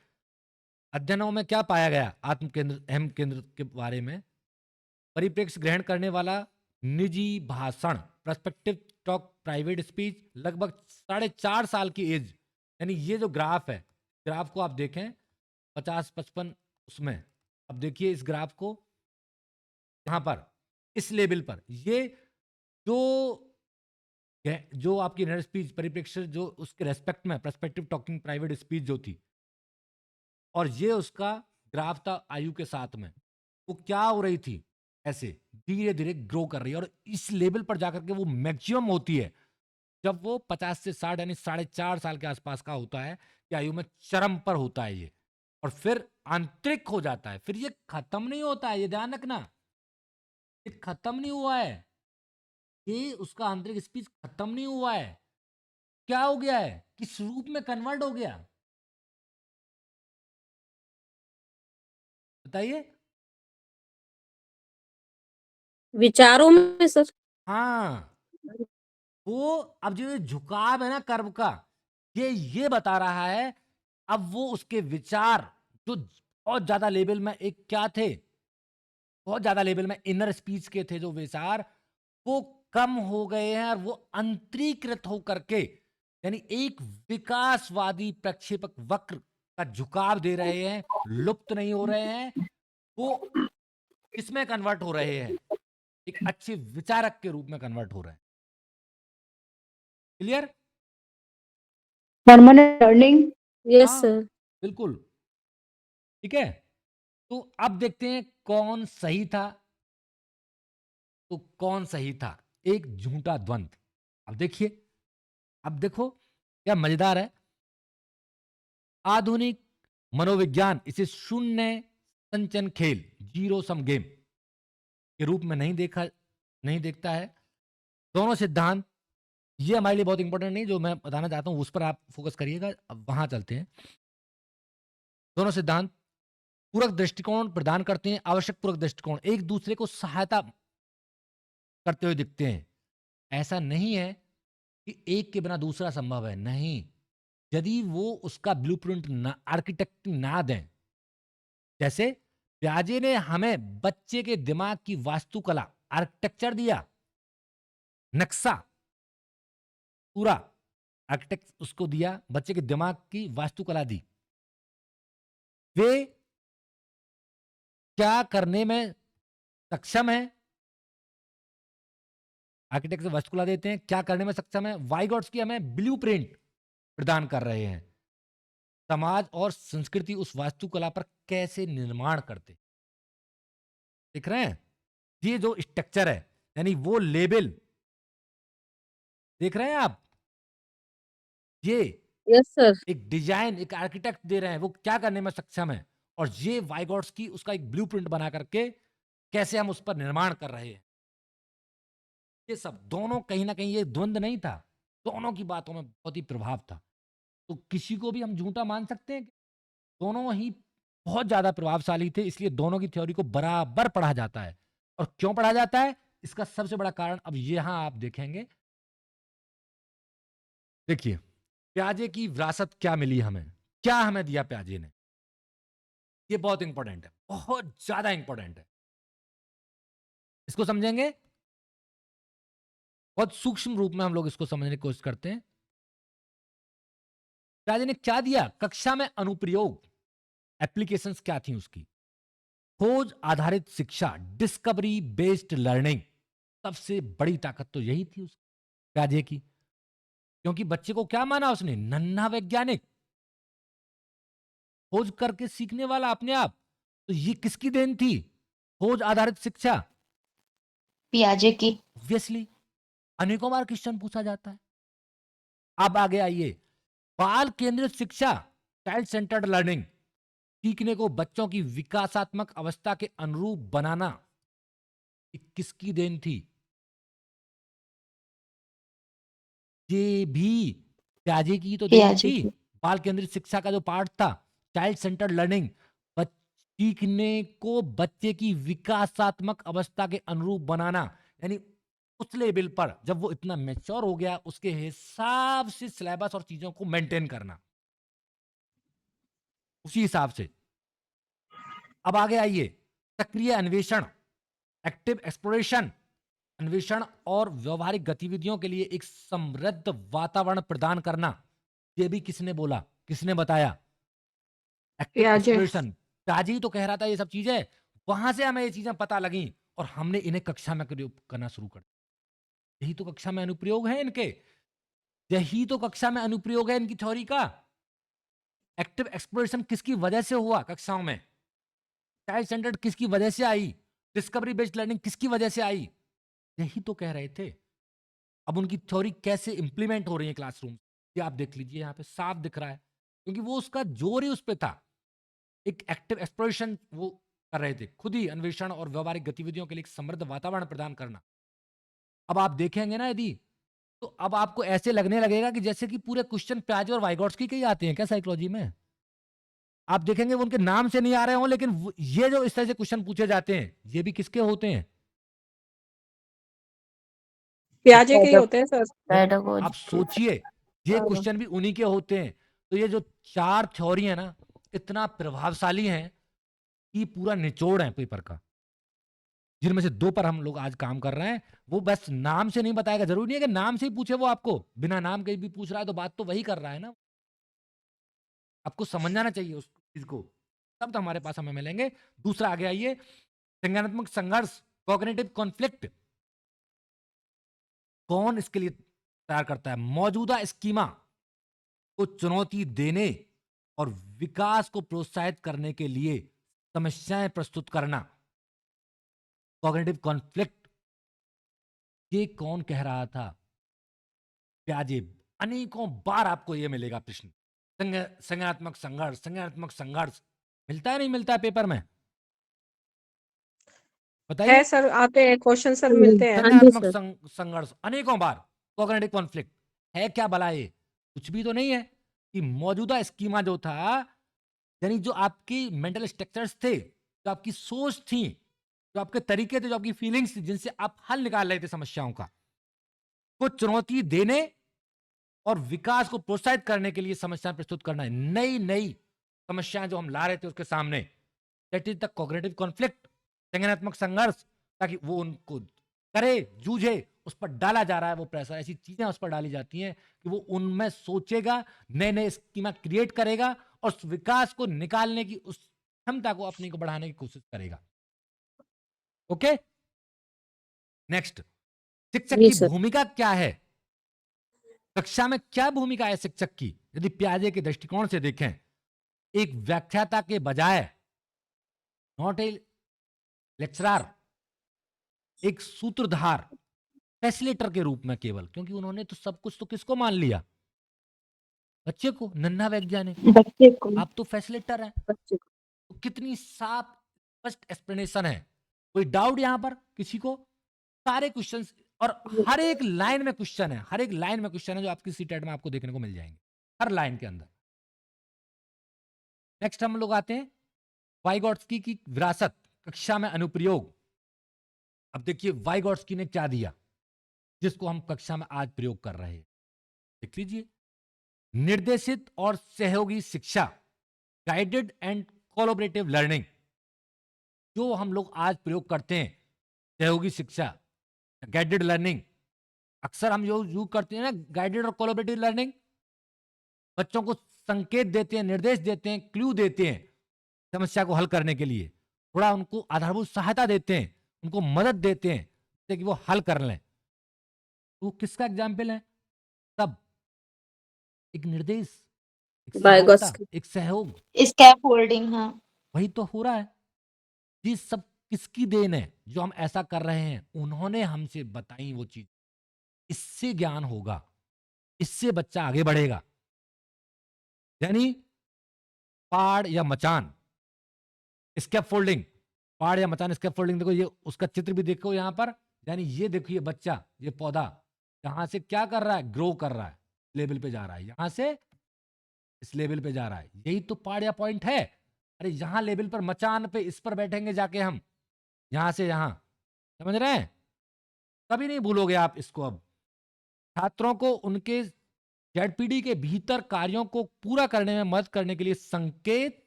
अध्ययनों में क्या पाया गया आत्म केंद्र, अहम केंद्र के बारे में? परिप्रेक्ष्य ग्रहण करने वाला निजी भाषण, पर्सपेक्टिव टॉक, प्राइवेट स्पीच, लगभग 4.5 साल की एज, यानी ये जो ग्राफ है, ग्राफ को आप देखें 50-55 उसमें, अब देखिए इस ग्राफ को यहाँ पर इस लेवल पर, ये जो आपकी नर स्पीच परिप्रेक्ष्य जो उसके रेस्पेक्ट में पर्सपेक्टिव टॉकिंग प्राइवेट स्पीच जो थी, और ये उसका ग्राफ था आयु के साथ में, वो क्या हो रही थी, ऐसे धीरे धीरे ग्रो कर रही है, और इस लेवल पर जाकर के वो मैक्सिमम होती है जब वो 50 से 60 यानी 4.5 साल के आसपास का होता है कि आयु में चरम पर होता है ये, और फिर आंतरिक हो जाता है, फिर ये खत्म नहीं होता है, ये ध्यान रखना, ये खत्म नहीं हुआ है, ये उसका आंतरिक स्पीच खत्म नहीं हुआ है, क्या हो गया है, किस रूप में कन्वर्ट हो गया, बताइए। विचारों में सर। हाँ, वो अब जो ये झुकाव है ना कर्व का, ये बता रहा है, अब वो उसके विचार जो बहुत ज्यादा लेवल में एक क्या थे, बहुत ज्यादा लेवल में इनर स्पीच के थे जो विचार, वो कम हो गए हैं और वो अंतरीकृत होकर के, यानी एक विकासवादी प्रक्षेपक वक्र का झुकाव दे रहे हैं, लुप्त नहीं हो रहे हैं, वो किसमें कन्वर्ट हो रहे हैं, एक अच्छे विचारक के रूप में कन्वर्ट हो रहे हैं। क्लियर? Permanent learning. यस हाँ, सर। बिल्कुल। ठीक है, तो अब देखते हैं कौन सही था, तो कौन सही था, एक झूठा द्वंद। अब देखिए, अब देखो क्या मजेदार है, आधुनिक मनोविज्ञान इसे शून्य संचन खेल, जीरो सम गेम के रूप में नहीं देखता है। दोनों सिद्धांत, ये हमारे लिए बहुत इंपॉर्टेंट नहीं, जो मैं बताना चाहता हूं उस पर आप फोकस करिएगा, अब वहां चलते हैं। दोनों सिद्धांत पूरक दृष्टिकोण प्रदान करते हैं, आवश्यक पूरक दृष्टिकोण, एक दूसरे को सहायता करते हुए दिखते हैं। ऐसा नहीं है कि एक के बिना दूसरा संभव है, नहीं, यदि वो उसका ब्लूप्रिंट ना, आर्किटेक्ट ना दें, जैसे प्याजे ने हमें बच्चे के दिमाग की वास्तुकला, आर्किटेक्चर दिया, नक्शा पूरा, आर्किटेक्ट उसको दिया, बच्चे के दिमाग की वास्तुकला दी, वे क्या करने में सक्षम है, आर्किटेक्ट से वास्तुकला देते हैं, क्या करने में सक्षम है, वाइगॉट्स की हमें ब्लूप्रिंट प्रदान कर रहे हैं, समाज और संस्कृति उस वास्तुकला पर कैसे निर्माण करते, देख रहे हैं, ये जो स्ट्रक्चर है, यानी वो लेबल देख रहे हैं आप, ये यस सर। एक डिजाइन, एक आर्किटेक्ट दे रहे हैं, वो क्या करने में सक्षम है, और ये वाइगॉट्स की उसका एक ब्लूप्रिंट बना करके कैसे हम उस पर निर्माण कर रहे हैं, ये सब दोनों कहीं ना कहीं, ये द्वंद नहीं था, दोनों की बातों में बहुत ही प्रभाव था, तो किसी को भी हम झूठा मान सकते हैं, दोनों ही बहुत ज्यादा प्रभावशाली थे, इसलिए दोनों की थ्योरी को बराबर पढ़ा जाता है, और क्यों पढ़ा जाता है, इसका सबसे बड़ा कारण अब यहां आप देखेंगे, देखिए प्याजे की विरासत क्या मिली हमें, क्या हमें दिया प्याजे ने, ये बहुत इंपॉर्टेंट है, बहुत ज्यादा इंपॉर्टेंट है, इसको समझेंगे, बहुत सूक्ष्म रूप में हम लोग इसको समझने की कोशिश करते हैं। राजा ने क्या दिया? कक्षा में अनुप्रयोग, एप्लीकेशंस क्या थी उसकी? खोज आधारित शिक्षा, डिस्कवरी बेस्ड लर्निंग। सबसे बड़ी ताकत तो यही थी उसकी, प्याजे की, क्योंकि बच्चे को क्या माना उसने? नन्हा वैज्ञानिक, खोज करके सीखने वाला अपने आप। तो ये किसकी देन थी? खोज आधारित शिक्षा। पियाजे की। ऑब्वियसली अनेकों बार क्वेश्चन पूछा जाता है। अब आगे आइए, बाल केंद्रित शिक्षा, चाइल्ड सेंटर्ड लर्निंग, सीखने को बच्चों की विकासात्मक अवस्था के अनुरूप बनाना, ये किसकी देन थी? ये भी प्याजे की तो देन पियाजे थी। की। बाल केंद्रित शिक्षा का जो पार्ट था, चाइल्ड सेंटर्ड लर्निंग, सीखने को बच्चे की विकासात्मक अवस्था के अनुरूप बनाना, यानी उस लेवल पर जब वो इतना मैच्योर हो गया उसके हिसाब से सिलेबस और चीजों को मेंटेन करना, उसी हिसाब से। अब आगे आइए, सक्रिय अन्वेषण, एक्टिव एक्सप्लोरेशन, अन्वेषण और व्यवहारिक गतिविधियों के लिए एक समृद्ध वातावरण प्रदान करना। ये भी किसने बोला, किसने बताया? एक्टिव पियाजे। एक्सप्लोरेशन। पियाजे ही तो कह रहा था ये सब चीजें, वहां से हमें ये चीजें पता लगी और हमने इन्हें कक्षा में करना शुरू कर दिया। यही तो कक्षा में अनुप्रयोग है इनके, यही तो कक्षा में अनुप्रयोग है इनकी थ्योरी का। एक्टिव एक्सप्लोरेशन किसकी वजह से हुआ कक्षाओं में? चाइल्ड सेंटर्ड किसकी वजह से आई? डिस्कवरी बेस्ड लर्निंग किसकी वजह से आई? यही तो कह रहे थे। अब उनकी थ्योरी कैसे इंप्लीमेंट हो रही है क्लासरूम, ये आप देख लीजिए, यहाँ पे साफ दिख रहा है, क्योंकि वो उसका जोर ही उस पे था। एक एक्टिव एक्सप्लोरेशन वो कर रहे थे, खुद ही अन्वेषण और व्यवहारिक गतिविधियों के लिए एक समृद्ध वातावरण प्रदान करना। अब आप देखेंगे ना यदि, तो अब आपको ऐसे लगने लगेगा कि जैसे कि पूरे क्वेश्चन प्याजे और वाइगॉट्स्की के ही आते हैं क्या साइकोलॉजी में। आप देखेंगे वो उनके नाम से नहीं आ रहे हो, लेकिन ये जो इस तरह से क्वेश्चन पूछे जाते हैं ये भी किसके होते हैं? पियाजे के ही होते हैं सर। आप सोचिए, ये क्वेश्चन भी उन्हीं के होते हैं। तो ये जो चार थ्योरी है ना, इतना प्रभावशाली है कि पूरा निचोड़ है पेपर का, जिनमें से दो पर हम लोग आज काम कर रहे हैं। वो बस नाम से नहीं बताएगा, जरूरी नहीं है कि नाम से ही पूछे वो आपको, बिना नाम के भी पूछ रहा है तो बात तो वही कर रहा है ना। आपको समझ आना चाहिए उस चीज को, तब तो हमारे पास हमें मिलेंगे। दूसरा आगे आइए, संज्ञानात्मक संघर्ष, कॉग्निटिव कॉन्फ्लिक्ट। कौन इसके लिए तैयार करता है? मौजूदा स्कीमा को चुनौती देने और विकास को प्रोत्साहित करने के लिए समस्याएं प्रस्तुत करना, कॉग्निटिव कॉन्फ्लिक्ट। ये कौन कह रहा था? प्याजे। अनेकों बार आपको यह मिलेगा प्रश्न, संज्ञानात्मक संघर्ष, संज्ञानात्मक संघर्ष मिलता है नहीं मिलता है पेपर में? बताइए। है सर, आते हैं क्वेश्चन सर, मिलते हैं। संज्ञानात्मक संघर्ष अनेकों बार, कॉग्निटिव कॉन्फ्लिक्ट है क्या भला? ये कुछ भी तो नहीं है कि मौजूदा स्कीमा जो था, यानी जो आपकी मेंटल स्ट्रक्चर्स थे, जो आपकी सोच थी, जो आपके तरीके थे, जो आपकी फीलिंग्स थी, जिनसे आप हल निकाल रहे थे समस्याओं का, को चुनौती देने और विकास को प्रोत्साहित करने के लिए समस्याएं प्रस्तुत करना है। नई नई समस्याएं जो हम ला रहे थे उसके सामने, that is the cognitive conflict, संज्ञानात्मक संघर्ष, ताकि वो उनको करे, जूझे, उस पर डाला जा रहा है वो प्रेशर, ऐसी चीजें उस पर डाली जाती हैं कि वो उनमें सोचेगा, नए नए स्कीमा क्रिएट करेगा और उस विकास को निकालने की, उस क्षमता को अपनी को बढ़ाने की कोशिश करेगा। ओके, नेक्स्ट, शिक्षक जी की सर। भूमिका क्या है? कक्षा में क्या भूमिका है शिक्षक की? यदि प्याजे के दृष्टिकोण से देखें, एक व्याख्याता के बजाय, नॉट ए लेक्चरर, एक सूत्रधार, फैसिलिटेटर के रूप में केवल, क्योंकि उन्होंने तो सब कुछ तो किसको मान लिया? बच्चे को, नन्हा वैज्ञानिक। बच्चे को। आप तो फैसिलिटेटर हैं। बच्चे को। तो कितनी साफ स्पष्ट एक्सप्लेनेशन है, कोई डाउट यहां पर किसी को? सारे क्वेश्चंस और हर एक लाइन में क्वेश्चन है, हर एक लाइन में क्वेश्चन है जो आपकी सीटेट में आपको देखने को मिल जाएंगे, हर लाइन के अंदर। नेक्स्ट हम लोग आते हैं वाइगॉट्स्की की विरासत, कक्षा में अनुप्रयोग। अब देखिए वाइगॉट्स्की ने क्या दिया जिसको हम कक्षा में आज प्रयोग कर रहे हैं, देख लीजिए। निर्देशित और सहयोगी शिक्षा, गाइडेड एंड कोलैबोरेटिव लर्निंग, जो हम लोग आज प्रयोग करते हैं, सहयोगी शिक्षा, गाइडेड लर्निंग, अक्सर हम यूज करते हैं ना गाइडेड और कोलैबोरेटिव लर्निंग, बच्चों को संकेत देते हैं, निर्देश देते हैं, क्लू देते हैं समस्या को हल करने के लिए, थोड़ा उनको आधारभूत सहायता देते हैं, उनको मदद देते हैं जिससे कि वो हल कर लें, तो वो किसका एग्जाम्पल है? तब एक निर्देश, एक वाइगॉट्स सहायता, एक सहयोग, स्कैप होल्डिंग, हाँ। वही तो हो रहा है। ये सब किसकी देन है? जो हम ऐसा कर रहे हैं, उन्होंने हमसे बताई वो चीज। इससे ज्ञान होगा, इससे बच्चा आगे बढ़ेगा। यानी पाड़ या मचान, स्कैफोल्डिंग, पाड़ या मचान, स्कैफोल्डिंग, देखो ये उसका चित्र भी देखो यहाँ पर। यानी ये देखो, ये बच्चा, ये पौधा यहां से क्या कर रहा है? ग्रो कर रहा है, लेवल पे जा रहा है, यहां से इस लेवल पे जा रहा है। यही तो पाड़ या पॉइंट है। अरे यहां लेवल पर, मचान पे, इस पर बैठेंगे जाके हम, यहां से यहां, समझ रहे हैं? कभी नहीं भूलोगे आप इसको। अब छात्रों को उनके जेडपीडी के भीतर कार्यों को पूरा करने में मदद करने के लिए संकेत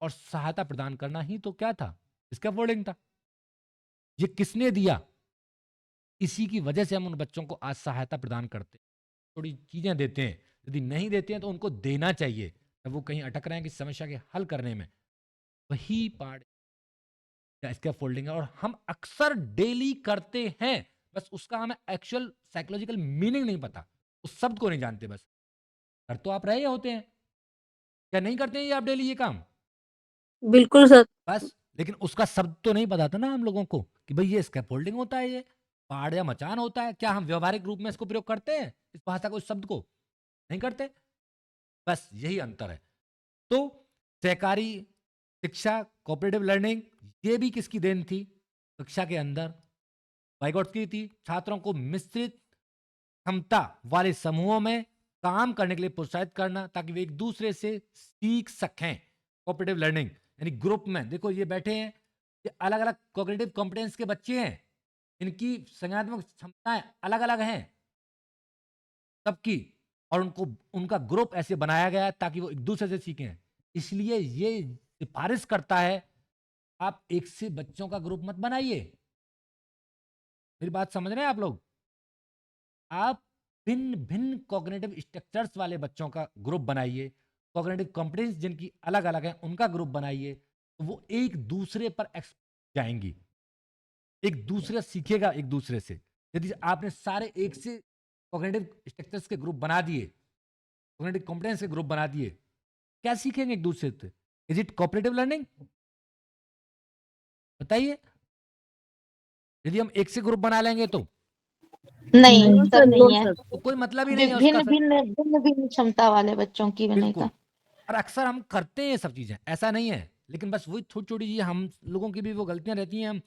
और सहायता प्रदान करना ही तो क्या था? इसका वर्डिंग था। ये किसने दिया? इसी की वजह से हम उन बच्चों को आज सहायता प्रदान करते हैं, थोड़ी चीजें देते हैं। यदि नहीं देते हैं तो उनको देना चाहिए, तब वो कहीं अटक रहे हैं कि समस्या के हल करने में। वही पार्ट या इसका फोल्डिंग है, और हम अक्सर डेली करते हैं, बस उसका हमें एक्चुअल साइकोलॉजिकल मीनिंग नहीं पता, उस शब्द को नहीं जानते। बस कर तो आप रहे होते हैं, क्या नहीं करते हैं ये आप डेली ये काम? बिल्कुल सर। बस, लेकिन उसका शब्द तो नहीं पता था ना हम लोगों को कि भाई ये स्कैफोल्डिंग होता है, ये पहाड़ या मचान होता है। क्या हम व्यवहारिक रूप में इसको प्रयोग करते हैं, इस भाषा को, इस शब्द को? नहीं करते। बस यही अंतर है। तो सहकारी शिक्षा, कोऑपरेटिव लर्निंग, ये भी किसकी देन थी? कक्षा के अंदर वाइगॉट्स की थी। छात्रों को मिश्रित क्षमता वाले समूहों में काम करने के लिए प्रोत्साहित करना, ताकि वे एक दूसरे से सीख सकें। कोऑपरेटिव लर्निंग यानी ग्रुप में, देखो ये बैठे हैं, ये अलग अलग कॉग्निटिव कॉम्पिटेंस के बच्चे हैं, इनकी संज्ञानात्मक क्षमताएं अलग अलग हैं सबकी, और उनको, उनका ग्रुप ऐसे बनाया गया है ताकि वो एक दूसरे से सीखें। इसलिए ये सिफारिश करता है, आप एक से बच्चों का ग्रुप मत बनाइए। मेरी बात समझ रहे हैं आप लोग? आप भिन्न भिन्न कॉग्निटिव स्ट्रक्चर्स वाले बच्चों का ग्रुप बनाइए, कॉग्निटिव कॉम्पिटेंस जिनकी अलग अलग है उनका ग्रुप बनाइए, तो वो एक दूसरे पर जाएंगी, एक दूसरे सीखेगा एक दूसरे से। यदि आपने सारे एक से कॉग्निटिव स्ट्रक्चर्स के ग्रुप बना दिए, कॉग्निटिव कॉम्पिटेंस के ग्रुप बना दिए, क्या सीखेंगे एक दूसरे से? Is it cooperative learning? बताइए। यदि हम एक से ग्रुप बना लेंगे तो नहीं नो सर, सर, नो नहीं है। सर। तो कोई मतलब ही नहीं है उसका भिन्न फिर। भिन्न भिन्न भिन्न क्षमता वाले बच्चों की बिल्कुल। विनयता। और अक्सर हम करते हैं ये सब चीजें, ऐसा नहीं है, लेकिन बस वही छोटी छोटी चीजें, हम लोगों की भी वो गलतियां रहती हैं। हम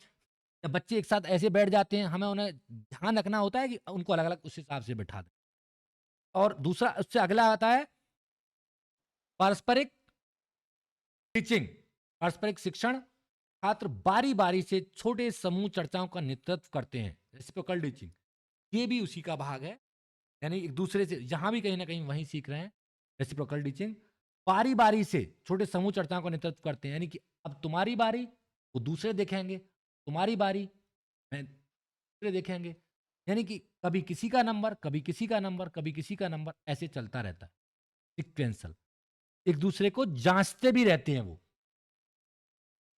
जब बच्चे एक साथ ऐसे बैठ जाते हैं, हमें उन्हें ध्यान रखना होता है कि उनको अलग अलग उस हिसाब से बैठा दें। और दूसरा उससे अगला आता है पारस्परिक टीचिंग, पारस्परिक शिक्षण। छात्र बारी बारी से छोटे समूह चर्चाओं का नेतृत्व करते हैं, रेसिप्रोकल टीचिंग, ये भी उसी का भाग है। यानी एक दूसरे से, यहां भी कहीं ना कहीं वहीं सीख रहे हैं, रेसिप्रोकल टीचिंग। बारी बारी से छोटे समूह चर्चाओं का नेतृत्व करते हैं, यानी कि अब तुम्हारी बारी, वो दूसरे देखेंगे, तुम्हारी बारी, मैं दूसरे देखेंगे। यानी कि कभी किसी का नंबर, कभी किसी का नंबर, कभी किसी का नंबर, ऐसे चलता रहता है सिक्वेंसल। एक दूसरे को जांचते भी रहते हैं वो,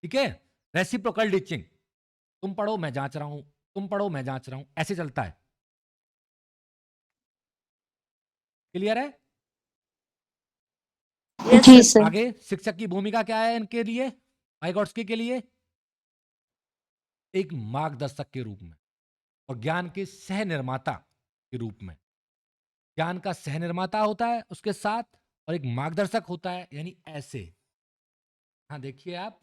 ठीक है। रेसिप्रोकल टीचिंग, तुम पढ़ो मैं जांच रहा हूं, तुम पढ़ो मैं जांच रहा हूं, ऐसे चलता है। क्लियर है? यस जी सर। सर। आगे शिक्षक की भूमिका क्या है इनके लिए, वाइगॉट्स्की के लिए? एक मार्गदर्शक के रूप में और ज्ञान के सह निर्माता के रूप में। ज्ञान का सह निर्माता होता है उसके साथ, और एक मार्गदर्शक होता है, यानी ऐसे। हाँ देखिए आप,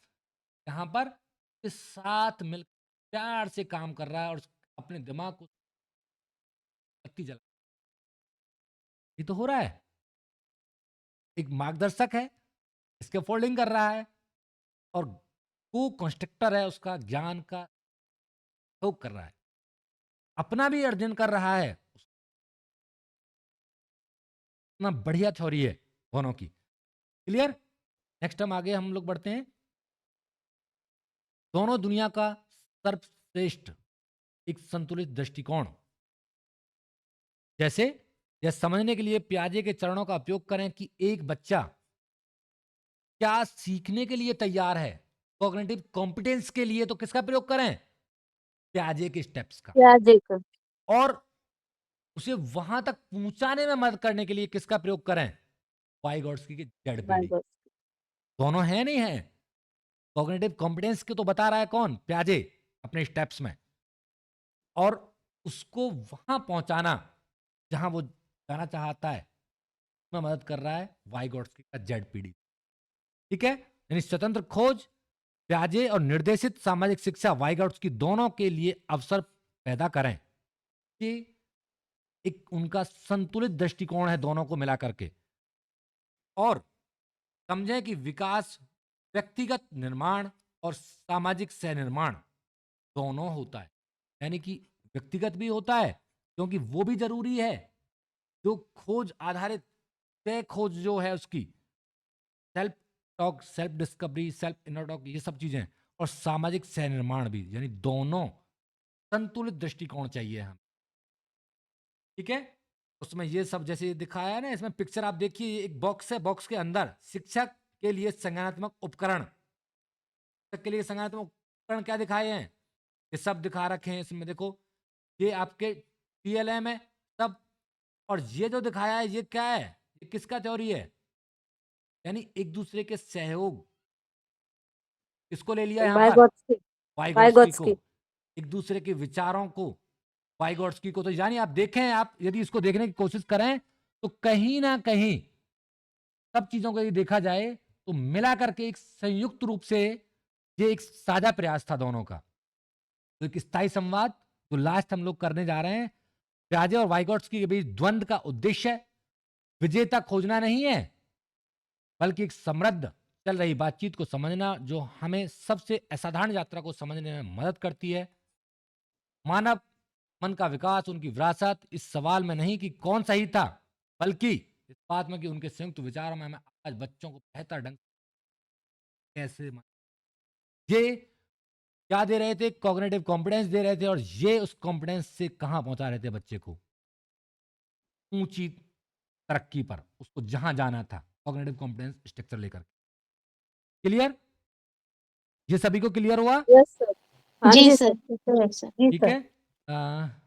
यहां पर इस साथ मिल प्यार से काम कर रहा है और अपने दिमाग को बत्ती जला, ये तो हो रहा है। एक मार्गदर्शक है, इसके फोल्डिंग कर रहा है, और को कंस्ट्रक्टर है, उसका ज्ञान का उपयोग कर रहा है, अपना भी अर्जन कर रहा है। इतना बढ़िया थ्योरी है दोनों की। क्लियर? नेक्स्ट हम आगे हम लोग बढ़ते हैं। दोनों दुनिया का सर्वश्रेष्ठ एक संतुलित दृष्टिकोण। जैसे यह समझने के लिए पियाजे के चरणों का उपयोग करें कि एक बच्चा क्या सीखने के लिए तैयार है। कॉग्निटिव कॉम्पिटेंस के लिए तो किसका प्रयोग करें? पियाजे के स्टेप्स का। प्याजे का। और उसे वहां तक पहुंचाने में मदद करने के लिए किसका प्रयोग करें? वाइगोट्स्की की जेड पीढ़ी। वाइगोट्स्की। दोनों है नहीं है। कॉग्निटिव कॉम्पिटेंस के तो बता रहा है कौन? पियाजे अपने स्टेप्स में, और उसको वहां पहुंचाना जहां वो जाना चाहता है में मदद कर रहा है वाइगोट्स्की का जेड पीढ़ी। ठीक है, यानी स्वतंत्र खोज, पियाजे और निर्देशित सामाजिक शिक्षा वाइगोट्स्की दोनों के लिए अवसर पैदा करें। कि एक उनका संतुलित दृष्टिकोण है दोनों को मिला करके। और समझें कि विकास व्यक्तिगत निर्माण और सामाजिक सह निर्माण दोनों होता है। यानी कि व्यक्तिगत भी होता है क्योंकि वो भी जरूरी है, जो खोज आधारित तय खोज जो है उसकी self talk, self discovery, self inner talk, ये सब चीजें, और सामाजिक सह निर्माण भी, यानी दोनों संतुलित दृष्टिकोण चाहिए हम। ठीक है, उसमें ये सब जैसे दिखाया है ना, इसमें पिक्चर आप देखिए, एक बॉक्स है, बॉक्स के अंदर शिक्षक के लिए संज्ञानात्मक उपकरण, शिक्षक के लिए संज्ञानात्मक उपकरण क्या दिखाए हैं, ये सब दिखा रखे हैं इसमें। देखो ये आपके TLM है सब, और ये जो दिखाया है ये क्या है, ये किसका थ्योरी है? यानी एक दूसरे के सहयोग, किसको ले लिया यहाँ पर? वाइगोट्स्की। वाइगोट्स्की को। वाइगोट्स्की। एक दूसरे के विचारों को, वाइगोट्स्की को। तो यानी आप देखें, आप यदि इसको देखने की कोशिश करें तो कहीं ना कहीं सब चीजों को यदि देखा जाए तो मिला करके एक संयुक्त रूप से ये एक साझा प्रयास था दोनों का। तो एक स्थायी संवाद जो लास्ट हम लोग करने जा रहे हैं, पियाजे और वाइगोट्स्की के बीच द्वंद्व का उद्देश्य विजेता खोजना नहीं है, बल्कि एक समृद्ध चल रही बातचीत को समझना, जो हमें सबसे असाधारण यात्रा को समझने में मदद करती है। मानव मन का विकास, उनकी विरासत इस सवाल में नहीं कि कौन सही था, बल्कि इस बात में कि उनके संयुक्त विचारों में हमें आज बच्चों को बेहतर ढंग से कैसे ये क्या दे रहे थे, कॉग्निटिव कॉम्पिटेंस दे रहे थे, और ये उस कॉम्पिटेंस से कहां पहुंचा रहे थे बच्चे को, ऊंची तरक्की पर, उसको जहां जाना था कॉग्निटिव कॉम्पिटेंस स्ट्रक्चर लेकर। क्लियर? ये सभी को क्लियर हुआ? Yes sir. हाँ जी जी सर, सर। जी सर। जी ठीक सर। है।